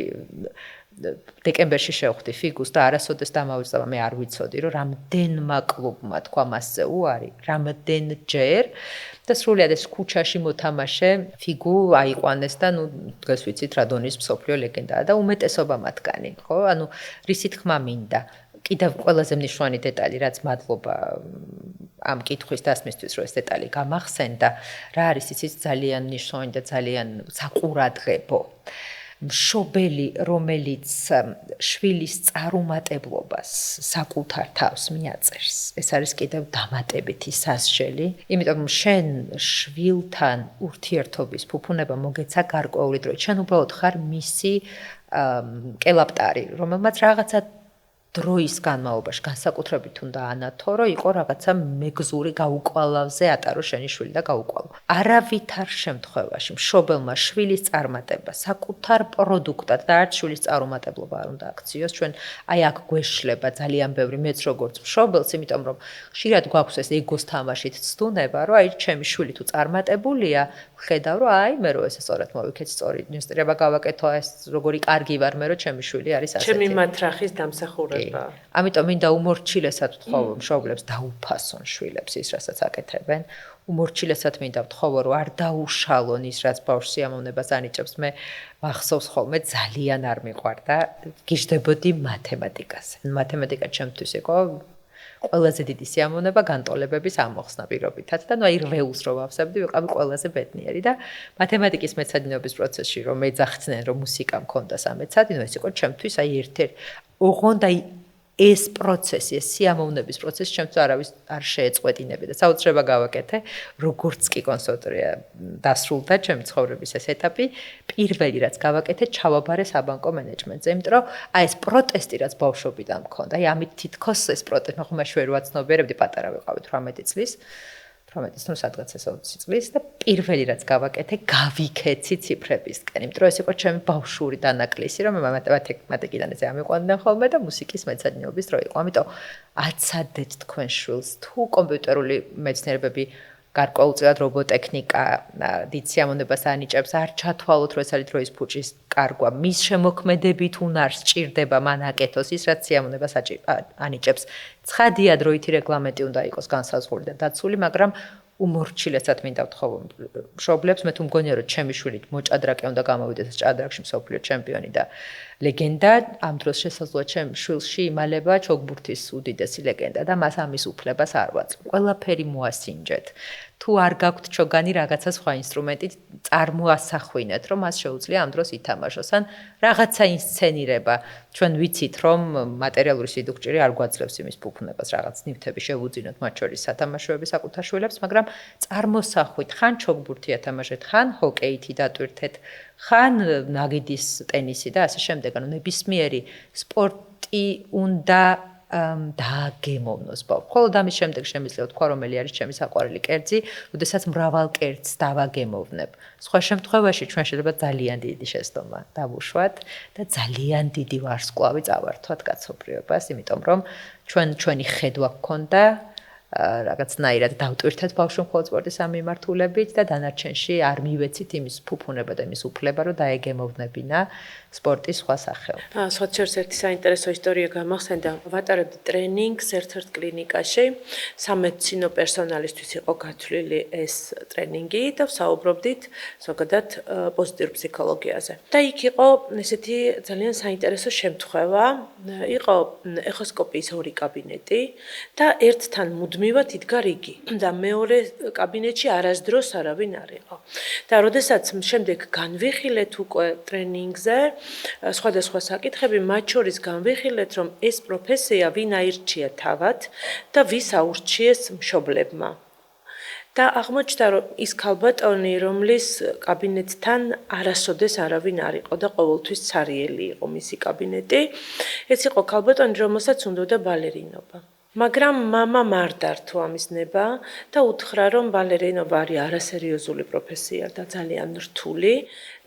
დეკემბერში შევხვდი ფიგუს და არასოდეს დამავიწყდა, მე არ ვიცოდი, რომ რამდენმა კლუბმა თქვა მასზე უარი, რამდენჯერ და სრულიად ეს ქუჩაში მოთამაშე ფიგუ აიყვანეს და დღეს ვიცით რა დონის მსოფლიო ლეგენდაა და უმეტესობა მათგანი, ხო? რისი თქმა მინდა. კიდევ ყველაზე მნიშვნელოვანი დეტალი, რაც მადლობა ამ კითხვის დასმისთვის, რომ ეს დეტალი გამახსენდა, რა არის იცით ძალიან მნიშვნელოვანი და ძალიან საყურადღებო. მშობელი, რომელიც შვილის წარუმატებლობას საკუთარ თავს მიაწერს, ეს არის კიდევ დამატებითი სასჯელი, იმიტომ რომ შენ შვილთან ურთიერთობის ფუფუნება მოგეცა გარკვეული დროით, შენ უბრალოდ ხარ მისი კელაპტარი, რომელმაც რაღაცა დროის განმავლობაში განსაკუთრებით უნდა ანათო, რომ იყო რაღაცა მეგზური გაუკვალავზე ატარო შენი შვილი და გაუკვალო. არავითარ შემთხვევაში მშობელმა შვილის წარმატება საკუთარ პროდუქტად და არც შვილის წარუმატებლობა არ უნდა აქციოს. ჩვენ აი აქ გვეშლება ძალიან ბევრი მეც როგორც მშობელს, იმიტომ რომ ხშირად გვაქვს ეს ეგოს თამაშით ცდუნება, რომ აი ჩემი შვილი თუ წარმატებულია, ხედავ რომ აი მე რო ესე სწორად მოვიქეცი, სწორი ინვესტირება გავაკეთო, ეს როგორი კარგი ვარ მე რომ ჩემი შვილი არის ასეთი. ჩემი მათრახის დამსახურება. ამიტომ მინდა უმორჩილესად ვთხოვო მშობლებს დაუფასონ შვილებს ის, რასაც აკეთებენ. უმორჩილესად მინდა ვთხოვო, რომ არ დაუშალონ ის, რაც ბავშვს სიამოვნებას ანიჭებს. მე მახსოვს ხოლმე ძალიან არ მიყვარდა, გიждდებოდი მათემატიკაზე. მათემატიკა ჩემთვის იყო ყველაზე დიდი სიამოვნება განტოლებების ამოხსნა პირობითად და აი რვეულს რო ვავსებდი, ვიყავი ყველაზე ბედნიერი და მათემატიკის მეცადინეობის პროცესში რომ მეძახდნენ, რომ მუსიკა მქონდა სამეცადინო, ეს იყო ჩემთვის აი ერთ-ერთი ოღონდ აი ეს პროცესი, ეს სიამოვნების პროცესი ჩემთვის არავის არ შეეწყვეტინებია და საოცრება გავაკეთე, როგორც კი კონსერვატორია დასრულდა ჩემი ცხოვრების ეს ეტაპი, პირველი რაც გავაკეთე, ჩავაბარე საბანკო მენეჯმენტზე, იმიტომ რომ აი ეს პროტესტი რაც ბავშვობიდან მქონდა, აი ამით თითქოს ეს პროტესტი, ხომ მაშინ ვერ ვაცნობიერებდი, პატარა ვიყავი 18 წლის. 18 ნუ სადღაც ეს 20 წლის და პირველი რაც გავაკეთე, გავიქეცი ციფრებისკენ, იმიტომ რომ ეს იყო ჩემი ბავშვური დანაკლისი, რომ მე მათემატიკიდან ესე ამიყვანდნენ ხოლმე და მუსიკის მეცადინეობის დრო იყო. ამიტომ აცადეთ თქვენ შვილს, თუ კომპიუტერული მეცნიერებები გარკვეულწილად რობოტექნიკა დიდ სიამოვნებას ანიჭებს, არ ჩათვალოთ, რომ ეს არის დროის ფუჭის კარგვა, მის შემოქმედებით უნარს ჭირდება მან აკეთოს ის, რაც სიამოვნებას ანიჭებს. ცხადია დროითი რეგლამენტი უნდა იყოს განსაზღვრული და დაცული, მაგრამ უმორჩილესად მინდა ვთხოვო მშობლებს, მე თუ მგონია რომ ჩემი შვილი მოჭადრაკე უნდა გამოვიდეს ჭადრაკში მსოფლიო ჩემპიონი და ლეგენდა, ამ დროს შესაძლოა ჩემ შვილში იმალება ჩოგბურთის უდიდესი ლეგენდა და მას ამის უფლებას არ ვაძლევ. ყველაფერი მოასინჯეთ. თუ არ გაქვთ ჩოგანი რაღაცა სხვა ინსტრუმენტით წარმოასახვინეთ, რომ მას შეუძლია ამ დროს ითამაშოს. ან რაღაცა ინსცენირება. ჩვენ ვიცით, რომ მატერიალური სიდუქჭირი არ გვაძლევს იმის ფუფუნებას, რაღაც ნივთები შევუძინოთ, მათ შორის სათამაშოები საკუთარ შვილებს, მაგრამ წარმოსახვით, ხან ჩოგბურთი ათამაშეთ, ხან ჰოკეითი დატვირთეთ, ხან ნაგიდის ტენისი და ასე შემდეგ. ანუ ნებისმიერი სპორტი უნდა დააგემოვნოს ბავშვს. ხოლო ამის შემდეგ შემიძლია ვთქვა, რომელი არის ჩემი საყვარელი კერძი, როდესაც მრავალ კერძს დავაგემოვნებ. სხვა შემთხვევაში ჩვენ შეიძლება ძალიან დიდი შეცდომა დავუშვათ და ძალიან დიდი ვარსკვლავი წავართვათ კაცობრიობას, იმიტომ რომ ჩვენი ხედვა გქონდა რაღაცნაირად დავტვირთეთ ბავშვი მხოლოდ სპორტის ამ მიმართულებით და დანარჩენში არ მივეცით იმის ფუფუნება და იმის უფლება, რომ დაეგემოვნებინა სპორტის სხვა სახეობა. სხვა შორს ერთი საინტერესო ისტორია გამახსენდა. ვატარებდი ტრენინგს ერთ-ერთ კლინიკაში. სამედიცინო პერსონალისთვის იყო გათვლილი ეს ტრენინგი და ვსაუბრობდით ზოგადად პოზიტიურ ფსიქოლოგიაზე. და იქ იყო ესეთი ძალიან საინტერესო შემთხვევა. იყო ეხოსკოპიის ორი კაბინეტი და ერთთან მუდმივად იდგა რიგი და მეორე კაბინეტში არასდროს არავინ არ იყო. და როდესაც შემდეგ განვიხილეთ უკვე ტრენინგზე სხვადასხვა საკითხები, მათ შორის განვიხილეთ, რომ ეს პროფესია ვინ აირჩია თავად და ვის აურჩიეს მშობლებმა. და აღმოჩნდა, რომ ის ქალბატონი, რომლის კაბინეტთან არასოდეს არავინ არ იყო და ყოველთვის ცარიელი იყო მისი კაბინეტი, ეს იყო ქალბატონი, რომელსაც უნდოდა ბალერინობა. მაგრამ მამა მარდარ თუ ამის ნება და უთხრა რომ ბალერინობა არის არასერიოზული პროფესია და ძალიან რთული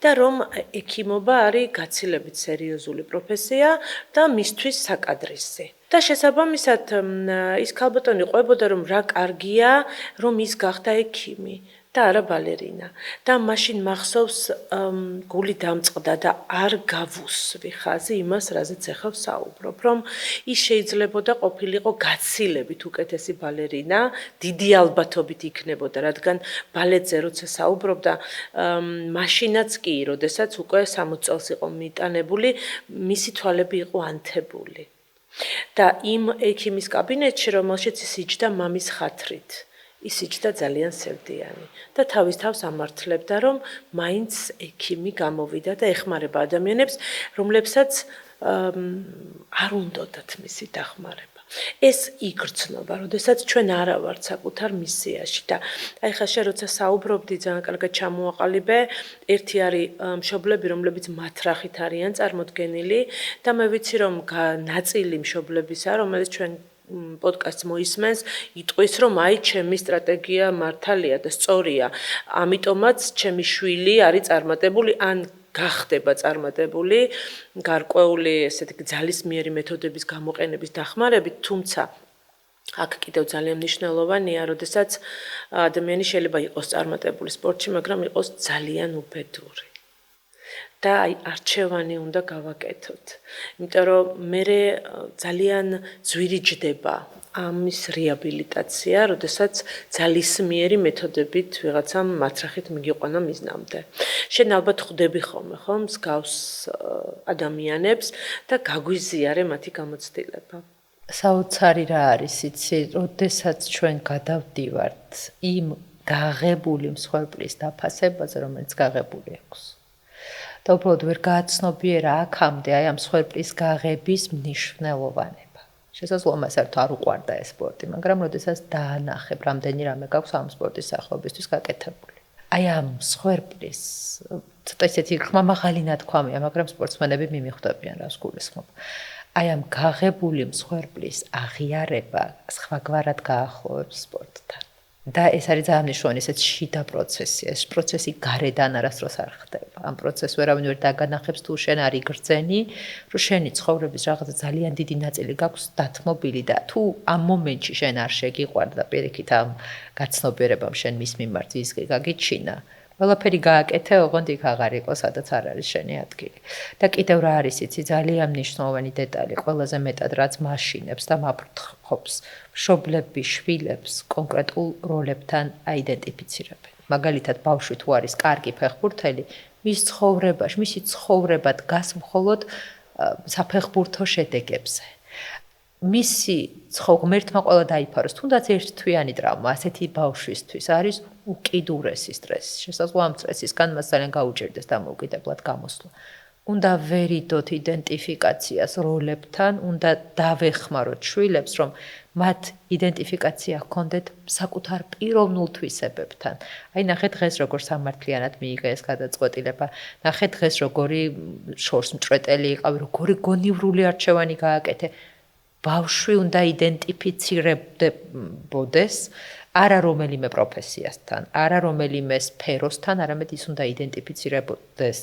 და რომ ექიმობა არის გაცილებით სერიოზული პროფესია და მისთვის საკადრისი. და შესაბამისად ის ქალბატონი ყვებოდა რომ რა კარგია რომ ის გახდა ექიმი და არა ბალერინა და მაშინ მახსოვს გული დამწყდა და არ გავუსვი ხაზი იმას რაზეც ახლა ვსაუბრობ რომ ის შეიძლებოდა ყოფილიყო გაცილებით უკეთესი ბალერინა დიდი ალბათობით იქნებოდა რადგან ბალეტზე როცა საუბრობდა მაშინაც კი როდესაც უკვე 60 წელს იყო მიტანებული მისი თვალები იყო ანთებული და იმ ექიმის კაბინეტში რომელშიც ის იჯდა მამის ხათრით ის იჯდა ძალიან სევდიანი და თავის თავს ამართლებდა რომ მაინც ექიმი გამოვიდა და ეხმარება ადამიანებს რომლებსაც არ უნდათ მისი დახმარება ეს იგრძნობა როდესაც ჩვენ არა ვართ საკუთარ მისიაში და აი ხა შე როცა საუბრობდი ძალიან კარგად ჩამოაყალიბე ერთი არის მშობლები რომლებიც მათრახით არიან წარმოდგენილი და მე ვიცი რომ ნაწილი მშობლებისა რომელიც ჩვენ პოდკასტს მოისმენს, იტყვის რომ აი ჩემი სტრატეგია მართალია და სწორია. ამიტომაც ჩემი შვილი არის წარმატებული ან გახდება წარმატებული გარკვეული ესეთი ძალისმიერი მეთოდების გამოყენების დახმარებით, თუმცა აქ კიდევ ძალიან მნიშვნელოვანია, როდესაც ადამიანი შეიძლება იყოს წარმატებული სპორტში, მაგრამ იყოს ძალიან უბედური. და აი არჩევანი უნდა გავაკეთოთ. იმიტომ რომ მე ძალიან ძვირიჯდება ამის რეაბილიტაცია, როდესაც ძალისმიერი მეთოდებით ვიღაცამ მათრახით მიგიყვანა მიზნამდე. შენ ალბათ ხვდები ხოლმე, ხო, მსგავს ადამიანებს და გაგვიზიარე მათი გამოცდილება. საოცარი რა არის, იცი, როდესაც ჩვენ გადავდივართ იმ გაღებული მსხვერპლის დაფასებაზე, რომელიც გაღებული აქვს. და უბრალოდ ვერ გააცნობიერა აქამდე აი ამ მსხვერპლის გაღების მნიშვნელოვანება. შესაძლოა მას არ უყვარდა ეს სპორტი, მაგრამ როდესაც დაანახებ, რამდენი რამე გაქვს ამ სპორტის სახეობისთვის გაკეთებული. აი ამ მსხვერპლის ცოტა ისეთი ხმამაღალი ნათქვამია, მაგრამ სპორტსმენები მიმიხვდებიან რას გულისხმობ. აი ამ გაღებული მსხვერპლის აღიარება სხვაგვარად გაახლოვებს სპორტთან. და ეს არის ძალიან მნიშვნელოვანი ესეც შიდა პროცესია. ეს პროცესი გარედან არასდროს არ ხდება. ამ პროცესს ვერავინ ვერ დაგანახებს თუ შენ არ იგრძენი, რომ შენი ცხოვრების რაღაცა ძალიან დიდი ნაწილი გაქვს დათმობილი და თუ ამ მომენტში შენ არ შეგიყვარდა პირიქით ამ გაცნობიერებამ შენ მის მიმართ ის გაგიჩინა. ყველაფერი გააკეთე, ოღონდ იქ აღარ იყო, სადაც არ არის შენი ადგილი. და კიდევ რა არის იცი, ძალიან მნიშვნელოვანი დეტალი, ყველაზე მეტად რაც მაშინებს და მაფრთხობს, მშობლები შვილებს კონკრეტულ როლებთან აიდენტიფიცირებენ. მაგალითად, ბავშვი თუ არის კარგი ფეხბურთელი, მის ცხოვრებაში, მისი ცხოვრება დგას მხოლოდ საფეხბურთო შედეგებზე. მისი ღმერთმა ყველა დაიფაროს, თუნდაც ერთთვიანი ტრავმა ასეთი ბავშვისთვის არის უკიდურესი სტრესი. შესაძლოა ამ სტრესისგან მას ძალიან გაუჭირდეს დამოუკიდებლად გამოსვლა. უნდა ვერიდოთ იდენტიფიკაციას როლებთან, უნდა დავეხმაროთ შვილებს, რომ მათ იდენტიფიკაცია ჰქონდეთ საკუთარ პიროვნულ თვისებებთან. აი ნახეთ დღეს როგორ სამართლიანად მიიღე ეს გადაწყვეტილება, ნახეთ დღეს როგორი შორს მჭრეტელი იყავი, როგორი გონივრული არჩევანი გააკეთე. ბავშვი უნდა იდენტიფიცირებდეს არა რომელიმე პროფესიასთან, არა რომელიმე სფეროსთან, არამედ ის უნდა იდენტიფიცირებდეს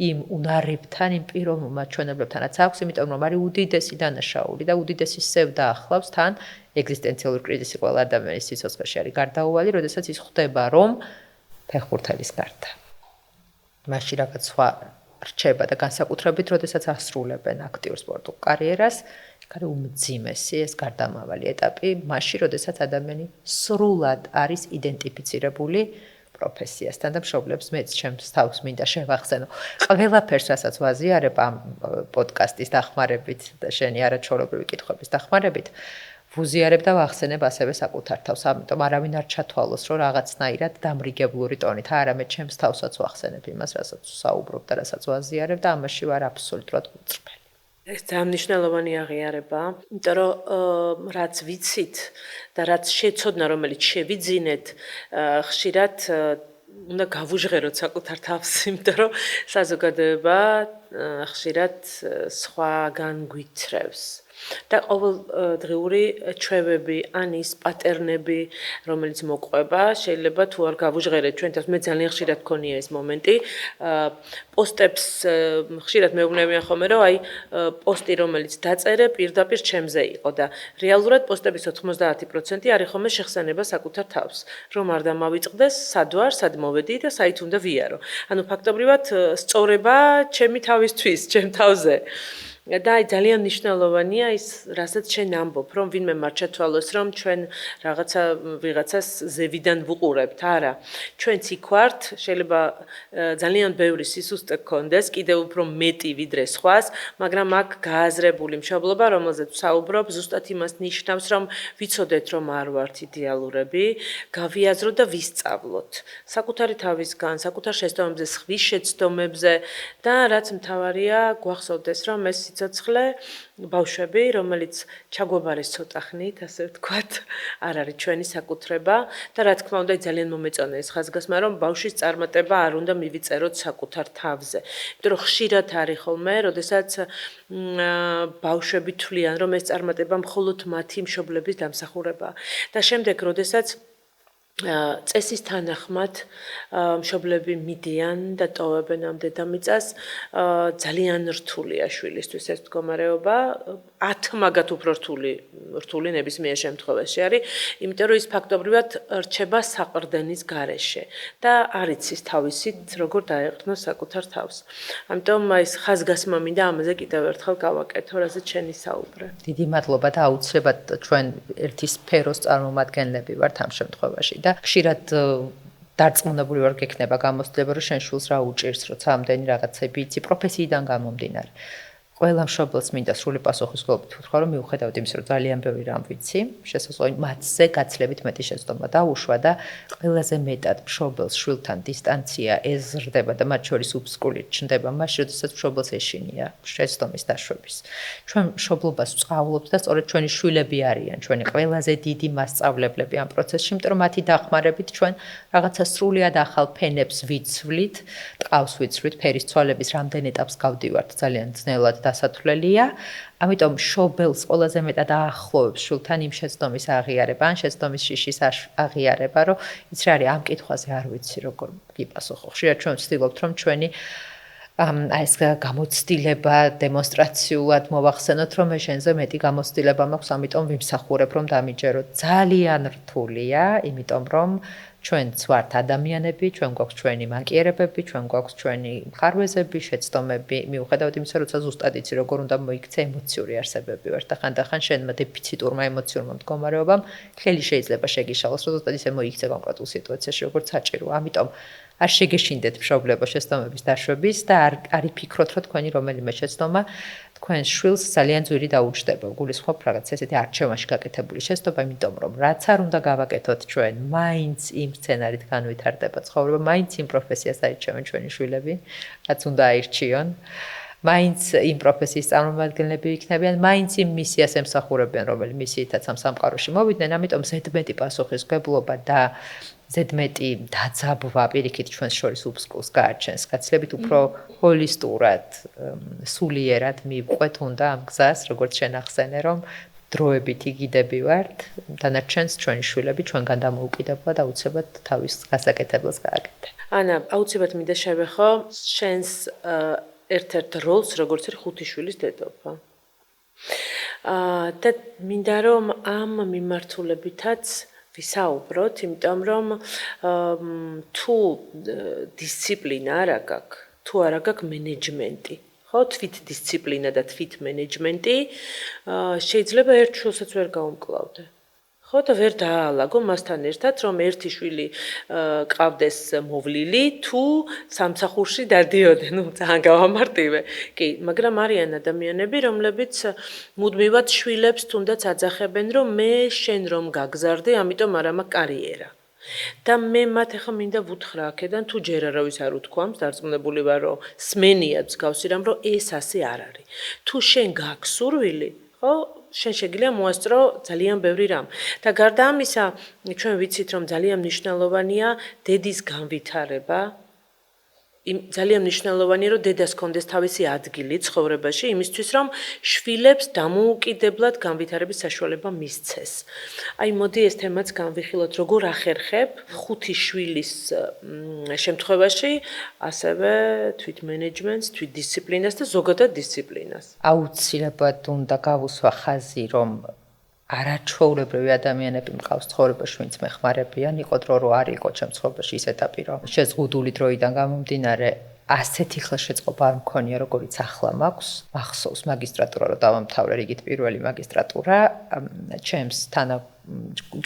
იმ უნარებთან, იმ პიროვნულ მაჩვენებლებთან, რაც აქვს, იმიტომ რომ არის უდიდესი დანაშაული და უდიდესი სევდა ახლავს თან ეგზისტენციალური კრიზისი ყველა ადამიანის სიცოცხლეში არის გარდაუვალი, როდესაც ის ხვდება, რომ ფეხბურთელის გარდა მასში რაღაც სხვა რჩება და განსაკუთრებით, როდესაც ასრულებენ აქტიურ სპორტულ კარიერას, კარი უმძიმესი ეს გარდამავალი ეტაპი, მაშინ, როდესაც ადამიანი სრულად არის იდენტიფიცირებული პროფესიასთან და მშობლებს მეც ჩემს თავს მინდა შევახსენო. ყველაფერს, რასაც ვაზიარებ ამ პოდკასტის დახმარებით და შენი არაჩვეულებრივი კითხვების დახმარებით, ვუზიარებ და ვახსენებ ასევე საკუთარ თავს, ამიტომ არავინ არ ჩათვალოს, რომ რაღაცნაირად დამრიგებლური ტონით, არამედ ჩემს თავსაც ვახსენებ იმას, რასაც ვსაუბრობ და რასაც ვაზიარებ და ამაში ვარ აბსოლუტურად უწრფელი. ეს ძალიან მნიშვნელოვანი აღიარება, იმიტომ რომ რაც ვიცით და რაც შეცოდნა, რომელიც შევიძინეთ, ხშირად უნდა გავუჟღეროთ საკუთარ თავს, იმიტომ რომ საზოგადოება ხშირად სხვაგან გვითრევს. და ყოველდღიური ჩვევები, ან ის პატერნები, რომელიც მოყვება, შეიძლება თუ არ გავუჟღერეთ ჩვენ თავს, მე ძალიან ხშირად მქონია ეს მომენტი, პოსტებს ხშირად მეუბნებიან ხოლმე, რომ აი პოსტი, რომელიც დაწერე, პირდაპირ ჩემზე იყო და რეალურად პოსტების 90% არის ხოლმე შეხსენება საკუთარ თავს, რომ არ დამავიწყდეს, სად ვარ, სად მოვედი და საით უნდა ვიარო. ანუ ფაქტობრივად სწორება ჩემი თავისთვის, ჩემ თავზე. და აი ძალიან მნიშვნელოვანია ის, რასაც შენ ამბობ, რომ ვინმე არ ჩათვალოს, რომ ჩვენ ვიღაცას ზევიდან ვუყურებთ, არა. ჩვენც იქ ვართ, შეიძლება ძალიან ბევრი სისუსტე გქონდეს, კიდევ უფრო მეტი ვიდრე სხვას, მაგრამ აქ გააზრებული მშობლობა, რომელზეც ვსაუბრობ, ზუსტად იმას ნიშნავს, რომ ვიცოდეთ, რომ არ ვართ იდეალურები, გავიაზროთ და ვისწავლოთ. საკუთარი თავისგან, საკუთარ შეცდომებზე, სხვის შეცდომებზე და რაც მთავარია, გვახსოვდეს, რომ ეს სიცოცხლე ბავშვები, რომელიც ჩაგვაბარეს ცოტა ხნით, ასე ვთქვათ, არ არის ჩვენი საკუთრება და რა თქმა უნდა, ძალიან მომეწონა ეს ხაზგასმა, რომ ბავშვის წარმატება არ უნდა მივიწეროთ საკუთარ თავზე. იმიტომ რომ ხშირად არის ხოლმე, როდესაც ბავშვები თვლიან, რომ ეს წარმატება მხოლოდ მათი მშობლების დამსახურებაა. და შემდეგ, როდესაც წესის თანახმად მშობლები მიდიან და ტოვებენ ამ დედამიწას, ძალიან რთულია შვილისთვის ეს მდგომარეობა, 10 მაგათ უფრო რთული ნებისმიერ შემთხვევაში არის, იმიტომ რომ ის ფაქტობრივად რჩება საყრდენის გარეშე და არ იცის თავისით როგორ დაეყრდნოს საკუთარ თავს. ამიტომ ეს ხაზგასმა მინდა ამაზე კიდევ ერთხელ გავაკეთო, რაზეც შენ ისაუბრე. დიდი მადლობა და აუცილებლად ჩვენ ერთი სფეროს წარმომადგენლები ვართ ამ შემთხვევაში და ხშირად დარწმუნებული ვარ გექნება გამოცდილება, რომ შენ შვილს რა უჭირს, როცა ამდენი რაღაცები იცი პროფესიიდან გამომდინარე. ყველა მშობელს მინდა სრული პასუხისმგებლობით ვთქვა, რომ მიუხედავად იმისა, რომ ძალიან ბევრი რამ ვიცი, შესაძლოა მათზე გაცლებით მეტი შეცდომა დაუშვა და ყველაზე მეტად მშობელს შვილთან დისტანცია ეზრდება და მათ შორის უბსკული ჩნდება მაშინ, როდესაც მშობელს ეშინია შეცდომის დაშვების. ჩვენ მშობლობას ვსწავლობთ და სწორედ ჩვენი შვილები არიან ჩვენი ყველაზე დიდი მასწავლებლები ამ პროცესში, იმიტომ რომ მათი დახმარებით ჩვენ რაღაცა სრულიად ახალ ფენებს ვიცვლით, ტყავს ვიცვლით, ფერის ცვალების რამდენ ეტაპს გავდივართ ძალიან ძნელად დასათვლელია, ამიტომ მშობელს ყველაზე მეტად აახლოვებს შვილთან იმ შეცდომის აღიარება, ან შეცდომის შიშის აღიარება, რომ იცი რა არის ამ კითხვაზე არ ვიცი როგორ გიპასუხო. ხშირად ჩვენ ვცდილობთ, რომ ჩვენი ეს გამოცდილება დემონსტრაციულად მოვახსენოთ, რომ მე შენზე მეტი გამოცდილება მაქვს, ამიტომ ვიმსახურებ, რომ დამიჯეროთ. ძალიან რთულია, იმიტომ რომ ჩვენც ვართ ადამიანები, ჩვენ გვაქვს ჩვენი მანკიერებები, ჩვენ გვაქვს ჩვენი მხარვეზები, შეცდომები, მიუხედავად იმისა, როცა ზუსტად იცი, როგორ უნდა მოიქცე ემოციური არსებები ვართ და ხანდახან შენმა დეფიციტურმა ემოციურმა მდგომარეობამ ხელი შეიძლება შეგიშალოს, რომ ზუსტად ისე მოიქცე კონკრეტულ სიტუაციაში, როგორც საჭიროა. ამიტომ არ შეგეშინდეთ მშობლებო შეცდომების დაშვების და არ იფიქროთ, რომ თქვენი რომელიმე შეცდომა თქვენ შვილს ძალიან ძვირი დაუჯდება. გულისხმობ რაღაც ესეთი არჩევანში გაკეთებული შეცდომა, იმიტომ რომ რაც არ უნდა გავაკეთოთ ჩვენ, მაინც იმ სცენარით განვითარდება ცხოვრება, მაინც იმ პროფესიას აირჩევენ ჩვენი შვილები, რაც უნდა აირჩიონ. მაინც იმ პროფესიის წარმომადგენლები იქნებიან, მაინც იმ მისიას ემსახურებიან, რომელი მისიითაც ამ სამყაროში მოვიდნენ, ამიტომ ზედმეტი პასუხისმგებლობა და ზედმეტი დაძაბვა პირიქით ჩვენს შორის უბსკულს გააჩენს. გაცილებით უფრო ჰოლისტურად, სულიერად მივყვეთ უნდა ამ გზას, როგორც შენ ახსენე, რომ დროებით იგიდები ვართ, დანარჩენს ჩვენი შვილები ჩვენგან დამოუკიდებულა და აუცილებლად თავის გასაკეთებელს გააკეთე. ანა, აუცილებლად მინდა შევეხო შენს ერთ-ერთ როლს, როგორც არის 5 შვილის დედოფალ. და მინდა რომ ამ მიმართულებითაც ვისაუბროთ, იმიტომ რომ თუ დისციპლინა არ აქვს, თუ არ აქვს მენეჯმენტი, ხო, თვით დისციპლინა და თვით მენეჯმენტი შეიძლება ერთ შვილსაც ვერ გაუმკლავდე. ხო და ვერ დაალაგო მასთან ერთად, რომ ერთი შვილი ყავდეს მოვლილი, თუ სამსახურში დადიოდნენ, ძალიან გავამარტივე. კი, მაგრამ არიან ადამიანები, რომლებიც მუდმივად შვილებს თუნდაც აძახებენ, რომ მე შენ რომ გაგზარდი, ამიტომ არ მაქვს კარიერა. და მე მათ ახლა მინდა ვუთხრა აქედან, თუ ჯერ არავის არ უთქვამს, დარწმუნებული ვარ, რომ სმენია მსგავსი რამ, რომ ეს ასე არ არის. თუ შენ გაქვს სურვილი, ხო, შენ შეგიძლია მოასწრო ძალიან ბევრი რამ. და გარდა ამისა, ჩვენ ვიცით, რომ ძალიან მნიშვნელოვანია დედის განვითარება, ძალიან მნიშვნელოვანია, რომ დედას კონდეს თავისი ადგილი ცხოვრებაში, იმისთვის, რომ შვილებს დამოუკიდებლად განვითარების საშუალება მისცეს. აი, მოდი ეს თემაც განვიხილოთ, როგორ ახერხებ 5 შვილის შემთხვევაში, ასევე თვითმენეჯმენტს, თვითდისციპლინას და ზოგადად დისციპლინას. აუცილებლად უნდა გავუსვა ხაზი, რომ არაჩვეულებრივი ადამიანები მყავს ცხოვრებაში, ვინც მეხმარებიან, იყო დრო რო არ იყო ჩემ ცხოვრებაში ის ეტაპი, რომ შეზღუდული დროიდან გამომდინარე ასეთი ხელშეწყობა არ მქონია, როგორიც ახლა მაქვს. მახსოვს მაგისტრატურა რო დავამთავრე, რიგით პირველი მაგისტრატურა, ჩემს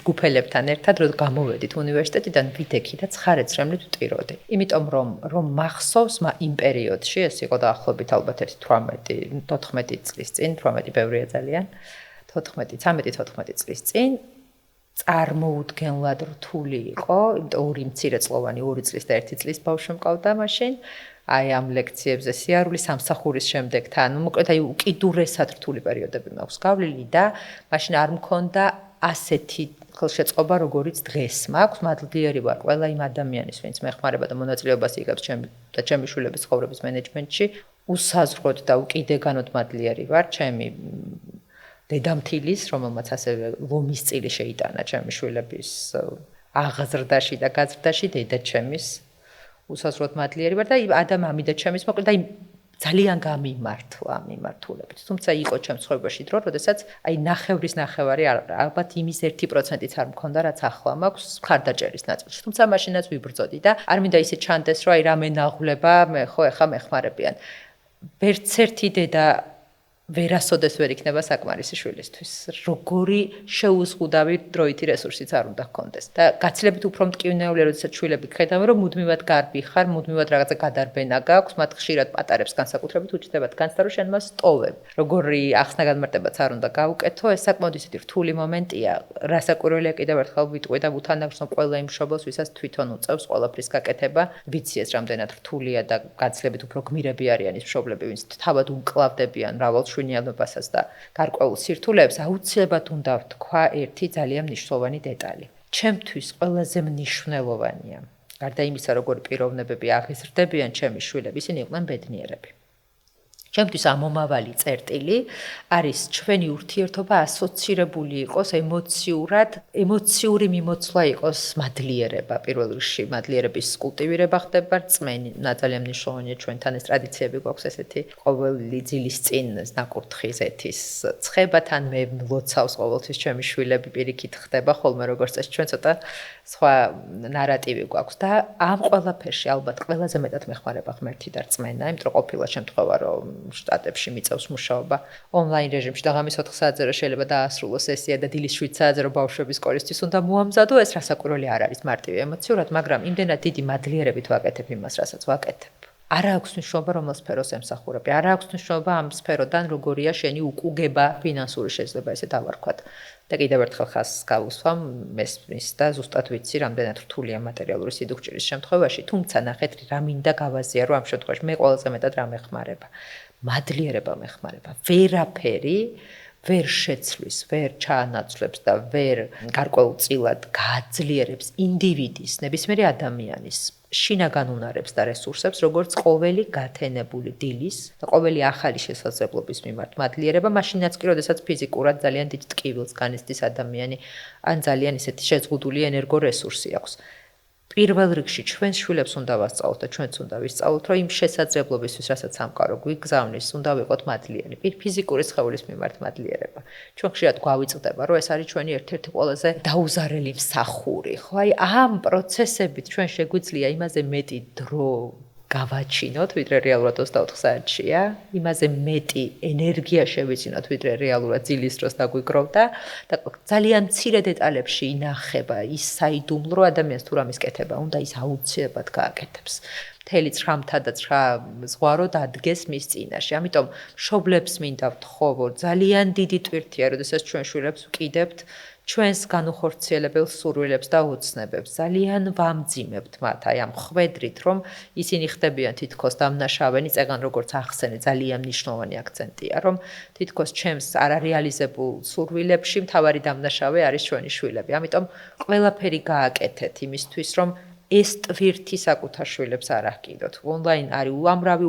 ჯგუფელებთან ერთად რო გამოვედით უნივერსიტეტიდან, ვიდექი და ცხარეცრემლით ვტიროდი. იმიტომ რომ მახსოვს იმ პერიოდში, ეს იყო დაახლოებით ალბათ 14 წლის წინ, 18 ბევრია ძალიან. 13-14 წლის წინ წარმოუდგენლად რთული იყო, იმიტომ 2 მცირეწლოვანი 2 წლის და 1 წლის ბავშვი მყავდა მაშინ. აი ამ ლექციებზე სიარული სამსახურის შემდეგთან, მოკლედ აი უკიდურესად რთული პერიოდები მაქვს გავლილი და მაშინ არ მქონდა ასეთი ხელშეწყობა, როგორიც დღეს მაქვს. მადლიერი ვარ ყველა იმ ადამიანის, ვინც მეხმარება და მონაწილეობას იღებს ჩემი შვილების ცხოვრების მენეჯმენტში. უსაზღვროდ და უკიდეგანოდ მადლიერი ვარ ჩემი დედამთილის, რომელმაც ასევე ლომის წილი შეიტანა ჩემი შვილების აღზრდაში და გაზრდაში, დედაჩემის უსაზღვროდ მადლიერი ვარ და ადამ ამიდა ჩემის, მოკლედ აი ძალიან გამიმართლა მიმართულებით. თუმცა იყო ჩემ ცხოვრებაში დრო, როდესაც აი ნახევრის ნახევარი ალბათ იმის 1%-იც არ მქონდა, რაც ახლა მაქვს მხარდაჭერის ნაწილში. თუმცა მაშინაც ვიბრძოდი და არ მინდა ისე ჩანდეს, რომ აი რამე ნაღვლება, მე ხო ეხა მეხმარებიან. ვერც ერთი დედა ვერასოდეს ვერ იქნება საკმარისი შვილისთვის. როგორი შეუზღუდავი დროითი რესურსიც არ უნდა ჰქონდეს. და გაცილებით უფრო მტკივნეულია, როდესაც შვილები ხედავ, რომ მუდმივად გარბი ხარ, მუდმივად რაღაცა გადარბენა გაქვს, მათ ხშირად პატარებს განსაკუთრებით უჩნდებათ განცდა, რომ შენ მას ტოვებ. როგორი ახსნა განმარტებაც არ უნდა გავუკეთო, ეს საკმაოდ ისეთი რთული მომენტია. რასაკვირველია კიდევ ერთხელ ვიტყვი და ვუთანაგრძნო ყველა იმ მშობელს, ვისაც თვითონ უწევს ყველაფრის გაკეთება. ვიცი ეს რამდენად რთულია და გაცილებით უფრო გმირები არიან ის მშობლები, ვინც თავად უმკლავდებიან მრავალ შვენიალობასაც და გარკვეულ სირთულეებს, აუცილებლად უნდა ვთქვა ერთი ძალიან მნიშვნელოვანი დეტალი. ჩემთვის ყველაზე მნიშვნელოვანია, გარდა იმისა, როგორი პიროვნებები აღიზრდებიან ჩემი შვილები, ისინი იყვნენ ბედნიერები. ჩემთვის ამომავალი წერტილი არის ჩვენი ურთიერთობა ასოცირებული იყოს ემოციური მიმოცვლა იყოს მადლიერება. პირველ რიგში მადლიერების კულტივირება ხდება, რწმენა ძალიან მნიშვნელოვანია ჩვენთან ეს ტრადიციები გვაქვს ესეთი ყოველი ძილის წინ ნაკურთხი ზეთის ცხებათან მე ლოცავს ყოველთვის ჩემი შვილები პირიქით ხდება ხოლმე როგორც წესი ჩვენ ცოტა სხვა ნარატივი გვაქვს და ამ ყველაფერში ალბათ ყველაზე მეტად მეხმარება ღმერთი და რწმენა, იმიტომ რომ ყოფილა შემთხვევა რომ შტატებში მიწევს მუშაობა ონლაინ რეჟიმში და ღამის 4 საათზე რომ შეიძლება დაასრულოს სესია და დილის 7 საათზე რომ ბავშვების სკოლისთვის უნდა მოამზადო, ეს რასაკვირველი არ არის მარტივი ემოციურად, მაგრამ იმდენად დიდი მადლიერებით ვაკეთებ იმას, რასაც ვაკეთებ. არ აქვს მნიშვნელობა რომელ სფეროს ემსახურები, არ აქვს მნიშვნელობა ამ სფეროდან როგორია შენი უკუგება ფინანსური შეიძლება ესე დავარქვათ. და კიდევ ერთხელ ხაზს გავუსვამ მესმის და ზუსტად ვიცი რამდენად რთულია მატერიალური სიდუქჭირის შემთხვევაში, თუმცა ნახეთ რა მინდა გავაზიარო ამ შემთხვევაში, მე ყველაზე მეტად რა მეხმარება. მადლიერება მეხმარება. ვერაფერი ვერ შეცვლის, ვერ ჩაანაცვლებს და ვერ გარკვეულწილად გააძლიერებს ინდივიდის, ნებისმიერი ადამიანის შინაგან უნარებს და რესურსებს, როგორც ყოველი გათენებული დილის და ყოველი ახალი შესაძლებლობის მიმართ მადლიერება, მაშინაც კი, როდესაც ფიზიკურად ძალიან დიდ ტკივილს განიცდის ადამიანი, ან ძალიან ისეთი შეზღუდული ენერგო რესურსი აქვს. პირველ რიგში ჩვენს შვილებს უნდა ვასწავლოთ და ჩვენც უნდა ვისწავლოთ, რომ იმ შესაძლებლობისთვის, რასაც სამყარო გვიგზავნის, უნდა ვიყოთ მადლიერი. ფიზიკური სხეულის მიმართ მადლიერება. ჩვენ ხშირად გვავიწყდება, რომ ეს არის ჩვენი ერთ-ერთი ყველაზე დაუზარელი მსახური. ხო, აი ამ პროცესებით ჩვენ შეგვიძლია იმაზე მეტი დრო გავაჩინოთ, ვიდრე რეალურად 24 საათშია, იმაზე მეტი ენერგია შევიძინოთ, ვიდრე რეალურად ძილის დროს დაგვიგროვდა და ძალიან მცირე დეტალებში ინახება ის საიდუმლო ადამიანს თუ რამის კეთება, უნდა ის აუცილებლად გააკეთებს. მთელი 9-მთა და 9 ზღვარო დადგეს მის წინაშე. ამიტომ მშობლებს მინდა ვთხოვო, ძალიან დიდი ტვირთია, როდესაც ჩვენ შვილებს ვკიდებთ ჩვენს განუხორციელებელ სურვილებს და ოცნებებს. ძალიან ვამძიმებთ მათ აი ამ ხვედრით, რომ ისინი ხდებიან თითქოს დამნაშავენი, წეგან როგორც ახსენე, ძალიან მნიშვნელოვანი აქცენტია, რომ თითქოს ჩემს არარეალიზებულ სურვილებში მთავარი დამნაშავე არის ჩვენი შვილები. ამიტომ ყველაფერი გააკეთეთ იმისთვის, რომ ეს ტვირთი საკუთარ შვილებს არ აღკიდოთ. ონლაინ არის უამრავი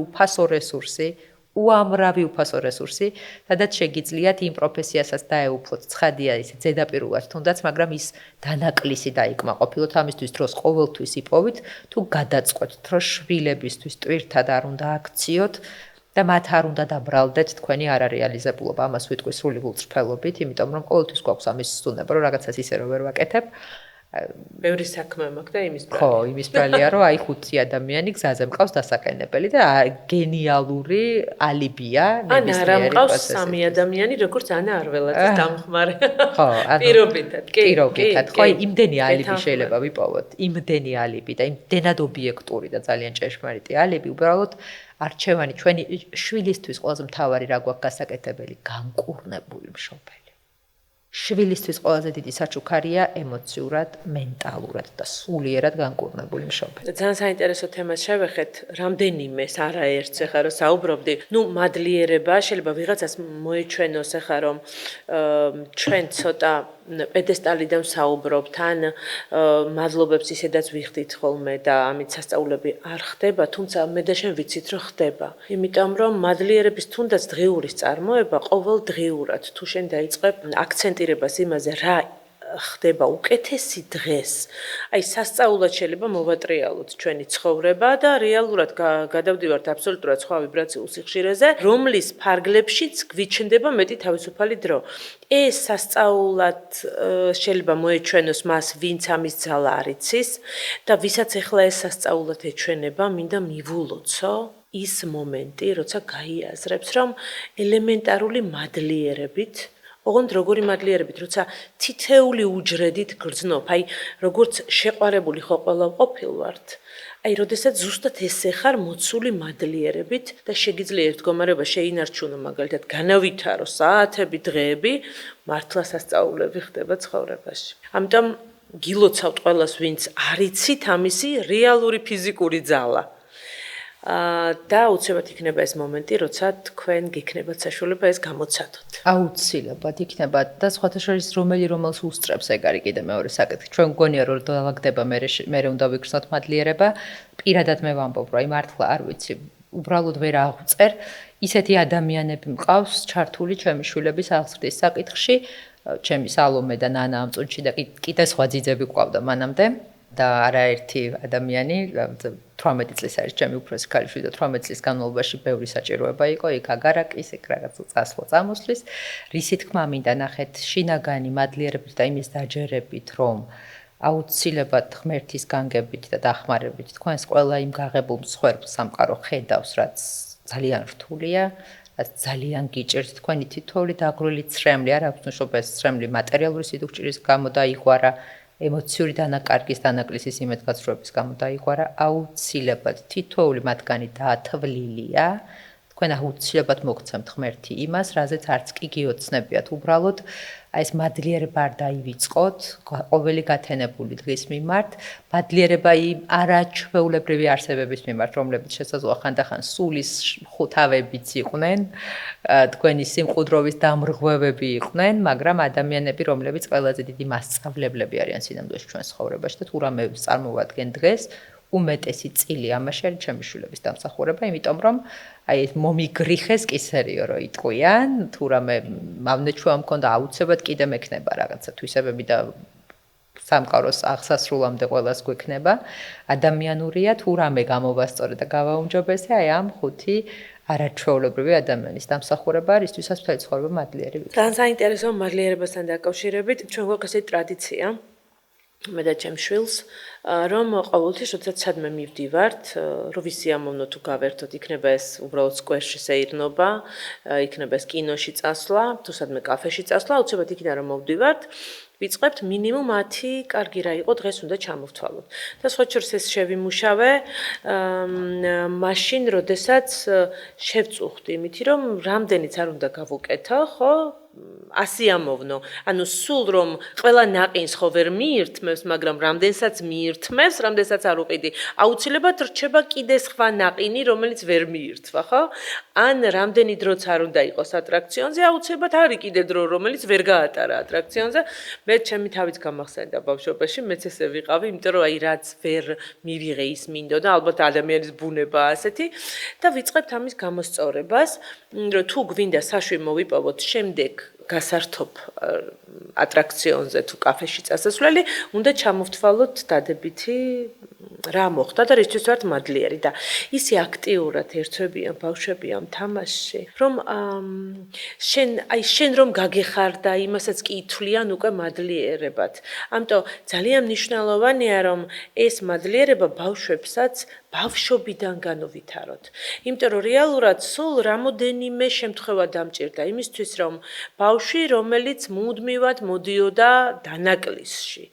უფასო რესურსი, სადაც შეგიძლიათ იმ პროფესიასაც დაეუფლოთ. ცხადია ისე ზედაპირულად თუნდაც, მაგრამ ის დანაკლისი დაიკმაყოფილოთ. ამისთვის დროს ყოველთვის იპოვით, თუ გადაწყვეტთ, რომ შვილებისთვის ტვირთად არ უნდა აქციოთ და მათ არ უნდა დაბრალდეთ თქვენი არარეალიზებულობა. ამას ვიტყვი სრული გულწრფელობით, იმიტომ რომ ყოველთვის გვაქვს ამის ზუსტება, რომ რაღაცას ისე რომ ვერ ვაკეთებ. ბევრი საქმე მაქვს და იმის ხო, იმის ბრალია, რომ აი 5 ადამიანი გზაზე მყავს დასაკენებელი და გენიალური ალიბია ნებისმიერი პროცესის. ან 3 ადამიანი, როგორც ანა არველაძის დამხმარე. ხო, პირობითად, კი. ხო, იმდენი ალიbi შეიძლება ვიპოვოთ, იმდენი ალიbi და იმდენად ობიექტური და ძალიან ჭეშმარიტი ალიbi, უბრალოდ არჩევანი ჩვენი შვილისთვის ყველაზე მთავარი რა გვაქვს გასაკეთებელი, განკურნებული მშობელი. შვილისთვის ყველაზე დიდი საჩუქარია ემოციურად, მენტალურად და სულიერად განკურნებული მშობელი. ძალიან საინტერესო თემას შევეხეთ, რამდენიმეს არაერთს ახლა რომ საუბრობდი. მადლიერება შეიძლება ვიღაცას მოეჩვენოს ახლა რომ ჩვენ ცოტა პედესტალიდან საუბრობთ, ან მადლობებს ისედაც ვიხდით ხოლმე და ამით სასწაულები არ ხდება, თუმცა მე და შენ ვიცით რომ ხდება. იმიტომ რომ მადლიერების თუნდაც დღიურის წარმოება ყოველდღიურად თუ შენ დაიწყებ აქცენტირებას იმაზე რა ხდება უკეთესი დღეს. აი სასწაულად შეიძლება მოვატრიალოთ ჩვენი ცხოვრება და რეალურად გადავდივართ აბსოლუტურად სხვა ვიბრაციულ სიხშირეზე, რომლის ფარგლებშიც გვიჩნდება მეტი თავისუფალი დრო. ეს სასწაულად შეიძლება მოეჩვენოს მას, ვინც ამის ძალა არ იცის და ვისაც ახლა ეს სასწაულად ეჩვენება, მინდა მივულოცო ის მომენტი, როცა გაიაზრებს, რომ ელემენტარული მადლიერებით ოღონდ როგორი მადლიერებით, როცა თითეული უჯრედით გრძნობ, აი როგორც შეყვარებული ხო ყველა ყოფილვართ. აი, როდესაც ზუსტად ესე ხარ მოცული მადლიერებით და შეგიძლია ერთგომარება შეინარჩუნო, მაგალითად, განავითარო საათები, დღეები, მართლა სასწაულები ხდება ცხოვრებაში. ამიტომ გილოცავთ ყველას, ვინც არ იცით ამისი რეალური ფიზიკური ძალა. და უცებად იქნება ეს მომენტი, როცა თქვენ გიქნებათ საშუალება ეს გამოცადოთ. აუცილებლად იქნება და სხვათა შორის რომელს უსწრებს ეგ არის კიდე მეორე საკითხი. ჩვენ მგონია რომ დავაგდება მე უნდა ვიქრსნოთ მადლიერება, პირადად მე ვამბობ, რომ აი მართლა არ ვიცი, უბრალოდ ვერ აღვწერ, ისეთი ადამიანები მყავს ჩართული ჩემი შვილების აღზრდის საკითხში, ჩემი სალომე და ნანა ამ წუთში და კიდე სხვა ძიძები ყავდა მანამდე. და არაერთი ადამიანი 18 წლის არის ჩემი უფროსი ქალიშვილი და 18 წლის განმავლობაში ბევრი საჭიროება იყო, იქ აგარაკის, იქ რაღაც წასვლა წამოსვლის, რისი თქმა მინდა ნახეთ შინაგანი მადლიერებით და იმის დაჯერებით, რომ აუცილებლად ღმერთის განგებით და დახმარებით თქვენს ყველა იმ გაღებულ მსხვერპლ სამყარო ხედავს, რაც ძალიან რთულია, რაც ძალიან გიჭირთ თქვენი თითოეული დაგრული ცრემლი, არ აქვს მნიშვნელობა ეს ცრემლი მატერიალური სიდუქჭირის გამო დაიღვარა, ემოციური დანაკარგის დანაკლისის იმედგაცრუების გამო დაიღვარა, აუცილებლად თითოეული მათგანი დაათვლილია, თქვენ აუცილებლად მოგცემთ ღმერთი იმას, რაზეც არც კი გიოცნებიათ, უბრალოდ აი ეს მადლიერება არ დაივიწყოთ ყოველი გათენებული დღის მიმართ, მადლიერება იმ არაჩვეულებრივი არსებების მიმართ, რომლებიც შესაძლოა ხანდახან სულის ხუთავებიც იყვნენ, თქვენი სიმყუდროვის დამრღვევები იყვნენ, მაგრამ ადამიანები, რომლებიც ყველაზე დიდი მასწავლებლები არიან სინამდვილეში ჩვენს ცხოვრებაში და თუ რამე წარმოვადგენ დღეს, უმეტესი წილი ამაში არის ჩემი შვილების დამსახურება, იმიტომ რომ აი ეს მომიგრიხეს კისერიო რო იტყვიან, თუ რამე მავნეჩვევა მქონდა აუცილებლად კიდე მექნება რაღაცა თვისებები და სამყაროს აღსასრულამდე ყველას გვექნება, ადამიანურია თუ რამე გამოვასწორე და გავაუმჯობესე, აი ამ 5 არაჩვეულებრივი ადამიანის დამსახურება არის ისთვისაც მთელი ცხოვრება მადლიერი ვიქნებით. ძალიან საინტერესო მადლიერებასთან დაკავშირებით, ჩვენ გვაქვს ესეთი ტრადიცია, მე და ჩემ შვილს, რომ ყოველთვის, როდესაც სადმე მივდივართ, რომ ვისი ამოვნო თუ გავერთოთ, იქნება ეს უბრალოდ სკვერში სეირნობა, იქნება ეს კინოში წასვლა, თუ სადმე კაფეში წასვლა, აუცილებლად იქიდან რომ მოვდივართ, ვიწყებთ მინიმუმ 10 კარგი რა იყო დღეს უნდა ჩამოვთვალოთ. და სხვა შორის ეს შევიმუშავე, მაშინ, როდესაც შევწუხდი იმითი, რომ რამდენიც არ უნდა გავუკეთო, ხო? ასიამოვნო. ანუ სულ რომ ყველა ნაყინს ხო ვერ მიირთმევს, მაგრამ რამდენსაც მიირთმევს, რამდენსაც არ უყიდი, აუცილებლად რჩება კიდე სხვა ნაყინი, რომელიც ვერ მიირთვა, ხო? ან რამდენი დროც არ უნდა იყოს ატრაქციონზე, აუცილებლად არის კიდე დრო, რომელიც ვერ გაატარა ატრაქციონზე. მე ჩემი თავიც გამახსენდა ბავშვობაში, მეც ესე ვიყავი, იმიტომ რომ აი რაც ვერ მივიღე ის მინდოდა, ალბათ ადამიანის ბუნებაა ასეთი და ვიწყებთ ამის გამოსწორებას, რომ თუ გვინდა საშვი მოვიპოვოთ შემდეგ გასართობ ატრაქციონზე თუ კაფეში წასასვლელი, უნდა ჩამოვთვალოთ დადებითი რა მოხდა და რისთვის ვართ მადლიერი და ისე აქტიურად ერთვებიან ბავშვები ამ თამაშში, რომ შენ რომ გაგეხარ და იმასაც კი ითვლიან უკვე მადლიერებად. ამიტომ ძალიან მნიშვნელოვანია რომ ეს მადლიერება ბავშვებსაც ბავშვობიდან განუვითაროთ. იმიტომ რომ რეალურად სულ რამოდენიმე შემთხვევა დამჭირდა იმისთვის რომ ბავშვი რომელიც მუდმივად მოდიოდა დანაკლისში,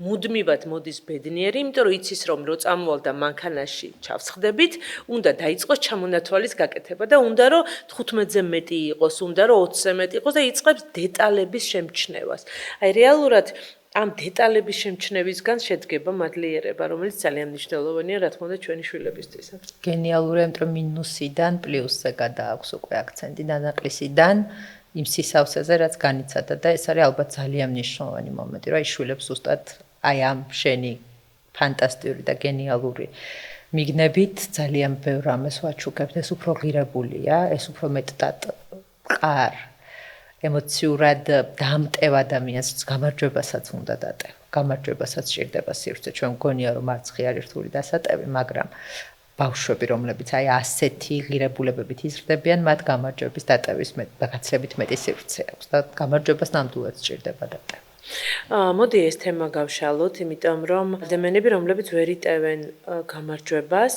მუდმივად მოდის ბედნიერი, იმიტომ რომ იცის რომ რო წამოვალდა მანქანაში ჩავსხდებით, უნდა დაიწყოს ჩამონათვალის გაკეთება და უნდა რომ 15-ზე მეტი იყოს, უნდა რომ 20-ზე მეტი იყოს და იწყებს დეტალების შემჩნევას. აი რეალურად ამ დეტალების შემჩნევისგან შედგება მადლიერება, რომელიც ძალიან მნიშვნელოვანია, რა თქმა უნდა, ჩვენი შვილებისთვისაც. გენიალურია, რომ მინუსიდან პლუსზე გადააქვს უკვე აქცენტი დანაკლისიდან იმ სისავსეზე, რაც განიცადა და ეს არის ალბათ ძალიან მნიშვნელოვანი მომენტი, რომ აი შვილებს ზუსტად აი ამ შენი ფანტასტიკური და გენიალური მიგნებით ძალიან ბევრ რამეს ვაჩუქებთ, ეს უფრო ღირებულია, ეს უფრო მეტად ყარ ემოციურად დამტევ ადამიანს გამარჯვებასაც უნდა დატევ. გამარჯვებასაც სჭირდება სივრცე. ჩვენ მგონია რომ არცხი არის რთული დასატევი, მაგრამ ბავშვები, რომლებიც აი ასეთი ღირებულებებით იზრდებიან, მათ გამარჯვების დატევის გაცილებით მეტი სივრცე აქვს და გამარჯვებას ნამდვილად სჭირდება დატევა. მოდი ეს თემა გავშალოთ, იმიტომ რომ ადამიანები, რომლებიც ვერ იტევენ გამარჯვებას,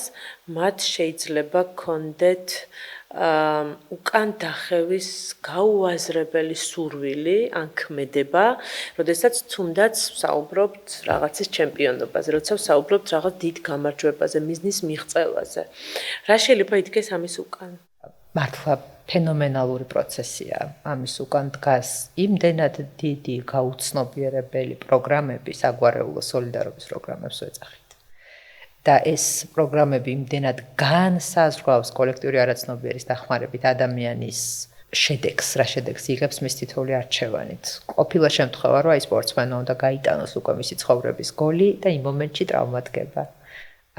მათ შეიძლება კონდეთ უკან დახევის გაუაზრებელი სურვილი ან ქმედება, როდესაც თუნდაც ვსაუბრობთ რაღაცის ჩემპიონობაზე, როცა ვსაუბრობთ რაღაც დიდ გამარჯვებაზე, მიზნის მიღწევაზე. რა შეიძლება ითქეს ამის უკან? მართლა ფენომენალური პროცესია ამის უკან დგას იმდენად დიდი გაუცნობიერებელი პროგრამები, საგვარეულო სოლიდარობის პროგრამებს ვეძახით. და ეს პროგრამები იმდენად განსაზღვრავს კოლექტიური არაცნობიერის დახმარებით ადამიანის შედეგს, რა შედეგს იღებს მის თითოეული არჩევანით. ყოფილა შემთხვევა, რომ აი სპორტსმენმა უნდა გაიტანოს უკვე მისი ცხოვრების გოლი და იმ მომენტში ტრავმა დგება.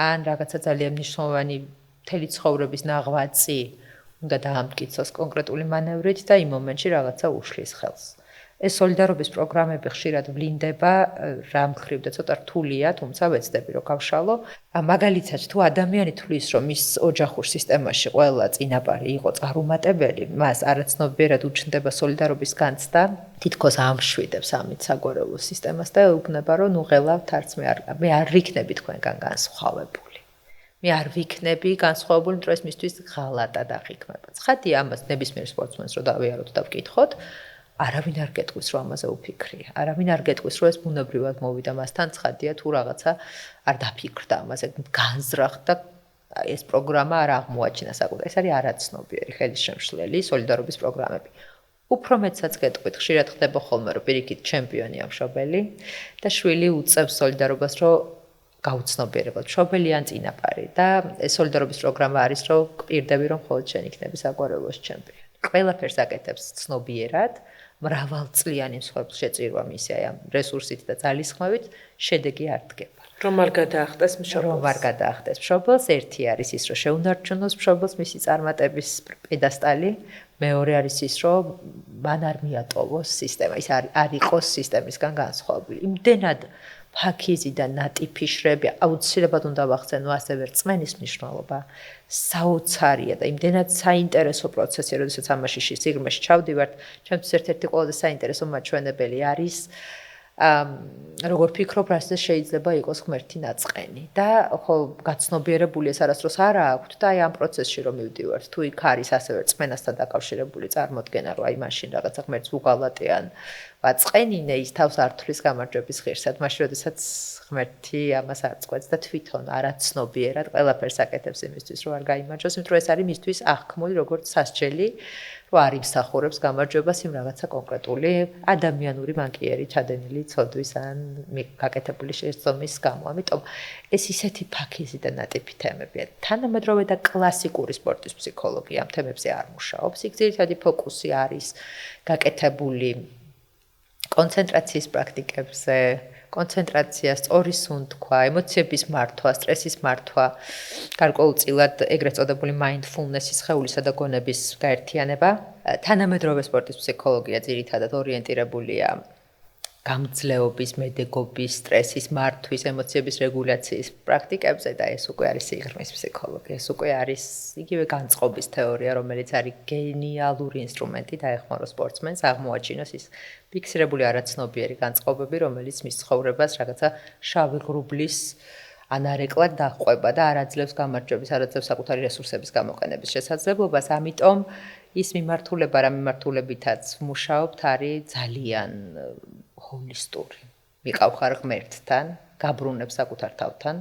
ან რაღაცა ძალიან მნიშვნელოვანი მთელი ცხოვრების ნაღვაწი უნდა დაამტკიცოს კონკრეტული მანევრით და იმ მომენტში რაღაცა უშლის ხელს. ეს სოლიდარობის პროგრამები ხშირად ვლინდება რა მხრივ და ცოტა რთულია, თუმცა ვეცდები რომ გავშალო. მაგალითად, თუ ადამიანი თვლის, რომ ის ოჯახურ სისტემაში ყველა წინაპარი იყო წარუმატებელი, მას არაცნობიერად უჩნდება სოლიდარობის განცდა, თითქოს ამშვიდებს ამით საგვარეულო სისტემას და ეუბნება, რომ ნუ ღელავთ არც მე არ ვიქნები თქვენგან განსხვავებული. მე არ ვიქნები განსხვავებული, იმიტომ რომ ეს მისთვის ღალატად აღიქმება. ცხადია ამას ნებისმიერ სპორტსმენს რომ დავიაროთ და ვკითხოთ, არავინ არ გეტყვის რომ ამაზე უფიქრია. არავინ არ გეტყვის რომ ეს ბუნებრივად მოვიდა მასთან, ცხადია თუ რაღაცა არ დაფიქრდა ამაზე, განზრახდა ეს პროგრამა არ აღმოაჩინა საკუთარ. ეს არის არაცნობიერი ხელისშემშლელი სოლიდარობის პროგრამები. უფრო მეტსაც გეტყვით, ხშირად ხდება ხოლმე რომ პირიქით ჩემპიონია მშობელი და შვილი უწევს სოლიდარობას რომ გაუცნობიერებად მშობელი ან წინაპარი და ეს სოლიდარობის პროგრამა არის რომ გპირდები რომ მხოლოდ შენ იქნები საგვარეულოს ჩემპიონი. ყველაფერს აკეთებს ცნობიერად, მრავალწლიანი მსხვერპლ შეწირვა მისი აი ამ რესურსით და ძალისხმევით, შედეგი არ დგება. რომ არ გადაახტეს მშობელს. რომ არ გადაახტეს მშობელს, ერთი არის ის, რომ შეუნარჩუნოს მშობელს მისი წარმატების პედესტალი, მეორე არის ის, რომ მან არ მიატოვოს სისტემა, ის არ იყოს სისტემისგან განსხვავებული. იმდენად ფაქიზი და ნატიფი შრები აუცილებლად უნდა ვახსენო ასევე რწმენის მნიშვნელობა საოცარია და იმდენად საინტერესო პროცესია, როდესაც ამაში სიღრმეში ჩავდივართ, ჩემთვის ერთ-ერთი ყველაზე საინტერესო მაჩვენებელი არის როგორ ფიქრობ, რასაც შეიძლება იყოს ღმერთი ნაწყენი და ხო გაცნობიერებული ეს არასდროს არა აქვთ და აი ამ პროცესში რომ მივდივართ, თუ იქ არის ასევე რწმენასთან დაკავშირებული წარმოდგენა, რომ აი მაშინ რაღაცა ღმერთს უღალატიან, ვაწყენინე ის თავს არ თulis გამარჯვების ღირსად, მაშინ როდესაც ღმერთი ამას არ წყვეტს და თვითონ არაცნობიერად ყველაფერს აკეთებს იმისთვის, რომ არ გაიმარჯვოს, იმიტომ რომ ეს არის მისთვის აღქმული როგორც სასჯელი, რომ არ იმსახურებს გამარჯვებას იმ რაღაცა კონკრეტული ადამიანური მანკიერი ჩადენილი ცოდვის ან გაკეთებული შეცდომის გამო. ამიტომ ეს ისეთი ფაქიზი და ნატიფი თემებია. თანამედროვე და კლასიკური სპორტის ფსიქოლოგია ამ თემებზე არ მუშაობს. იქ ძირითადი ფოკუსი არის გაკეთებული კონცენტრაციის პრაქტიკებზე, კონცენტრაცია, სწორი სუნთქვა, ემოციების მართვა, სტრესის მართვა, გარკვეულწილად ეგრეთ წოდებული mindfulness-ის ხეულისა და გონების გაერთიანება. თანამედროვე სპორტის ფსიქოლოგია ძირითადად ორიენტირებულია გამძლეობის, მედეგობის, სტრესის მართვის, ემოციების რეგულაციის პრაქტიკებზე და ეს უკვე არის სიღრმის ფსიქოლოგია. ეს უკვე არის იგივე განწყობის თეორია, რომელიც არის გენიალური ინსტრუმენტი დაეხმარო სპორტსმენს აღმოაჩინოს ის ფიქსირებული არაცნობიერი განწყობები, რომელიც მის ცხოვრებას რაღაცა შავი ღრუბლის ანარეკლად დაჰყვება და არ აძლევს გამარჯვების, არ აძლევს საკუთარი რესურსების გამოყენების შესაძლებლობას. ამიტომ ის მიმართულება, რა მიმართულებითაც მუშაობთ, არის ძალიან ჰოლისტური. მიყავხარ ღმერთთან, გაბრუნებს საკუთარ თავთან,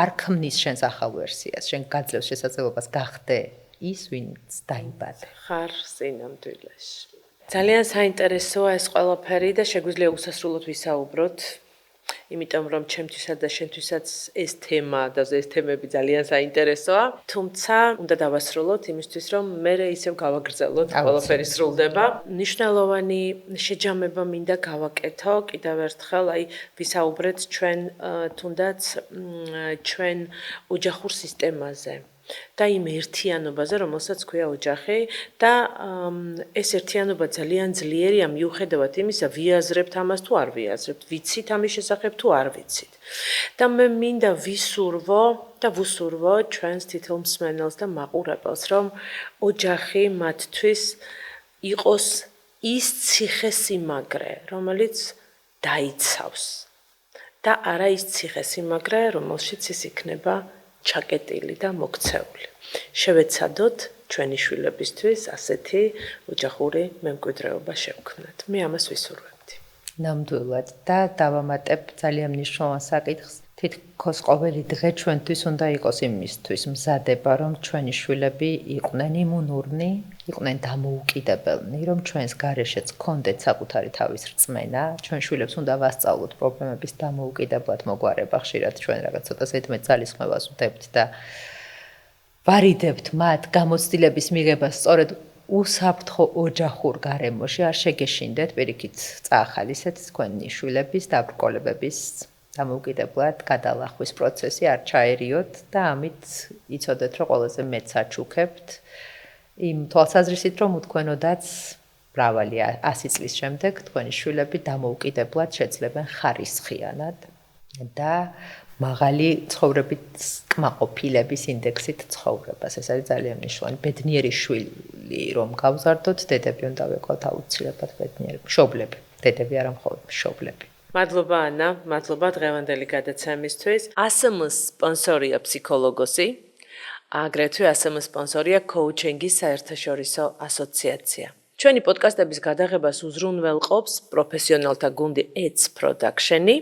არ ქმნის შენს ახალ ვერსიას, შენ გაძლევს შესაძლებლობას გახდე ის, ვინც დაიბადე. ხარ სინამდვილეში. ძალიან საინტერესოა ეს ყველაფერი და შეგვიძლია უსასრულოდ ვისაუბროთ. იმიტომ რომ ჩემთვისაც და შენთვისაც ეს თემა და ეს თემები ძალიან საინტერესოა, თუმცა უნდა დავასრულოთ იმისთვის რომ მე ისევ გავაგრძელოთ ყველაფერი სრულდება. მნიშვნელოვანი შეჯამება მინდა გავაკეთო კიდევ ერთხელ, აი ვისაუბრეთ ჩვენ თუნდაც ჩვენ ოჯახურ სისტემაზე. და იმ ერთიანობაზე, რომელსაც ქვია ოჯახი და ეს ერთიანობა ძალიან ძლიერია მიუხედავად იმისა, ვიაზრებთ ამას თუ არ ვიაზრებთ, ვიცით ამის შესახებ თუ არ ვიცით. და მე მინდა ვისურვო და ვუსურვო ჩვენს თითოეულ მსმენელს და მაყურებელს, რომ ოჯახი მათთვის იყოს ის ციხესიმაგრე, რომელიც დაიცავს და არა ის ციხესიმაგრე, რომელშიც ის იქნება ჩაკეტილი და მოქცეული. შევეცადოთ ჩვენი შვილებისთვის ასეთი ოჯახური მემკვიდრეობა შევქმნათ. მე ამას ვისურვებდი. ნამდვილად და დავამატებ ძალიან მნიშვნელოვან საკითხს. თითქოს ყოველი დღე ჩვენთვის უნდა იყოს იმისთვის მზადება, რომ ჩვენი შვილები იყვნენ იმუნურნი, იყვნენ დამოუკიდებელნი, რომ ჩვენს გარეშეც გქონდეთ საკუთარი თავის რწმენა, ჩვენ შვილებს უნდა ვასწავლოთ პრობლემების დამოუკიდებლად მოგვარება, ხშირად ჩვენ რაღაც ცოტა ზედმეტ ძალისხმევას ვდებთ და ვარიდებთ მათ გამოცდილების მიღებას სწორედ უსაფრთხო ოჯახურ გარემოში, არ შეგეშინდეთ პირიქით წაახალისეთ თქვენი შვილების დაბრკოლებების დამოუკიდებლად გადალახვის პროცესი არ ჩაერიოთ და ამით იცოდეთ, რომ ყველაზე მეტ საჩუქებთ იმ თვალსაზრისით, რომ უთქვენოდაც მრავალი 100 წლის შემდეგ თქვენი შვილები დამოუკიდებლად შეძლებენ ხარისხიანად და მაღალი ცხოვრებით კმაყოფილების ინდექსით ცხოვრებას. ეს არის ძალიან მნიშვნელოვანი. ბედნიერი შვილი რომ გავზარდოთ, დედები უნდა ვიყოთ აუცილებლად ბედნიერი მშობლები. დედები არა მხოლოდ მშობლები. მადლობა ანა, მადლობა დღევანდელი გადაცემისთვის. ASM-ის სპონსორია ფსიქოლოგოსი, აგრეთვე ASM-ის სპონსორია კოუჩინგის საერთაშორისო ასოციაცია. ჩვენი პოდკასტების გადაღებას უზრუნველყოფს პროფესიონალთა გუნდი Edge Production-ი.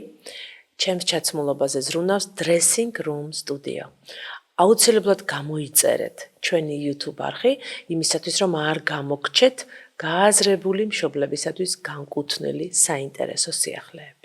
ჩემს ჩაცმულობაზე ზრუნავს Dressing Room Studio. აუცილებლად გამოიწერეთ ჩვენი YouTube არხი, იმისათვის რომ არ გამოგჩეთ გააზრებული მშობლებისათვის განკუთვნილი საინტერესო სიახლეები.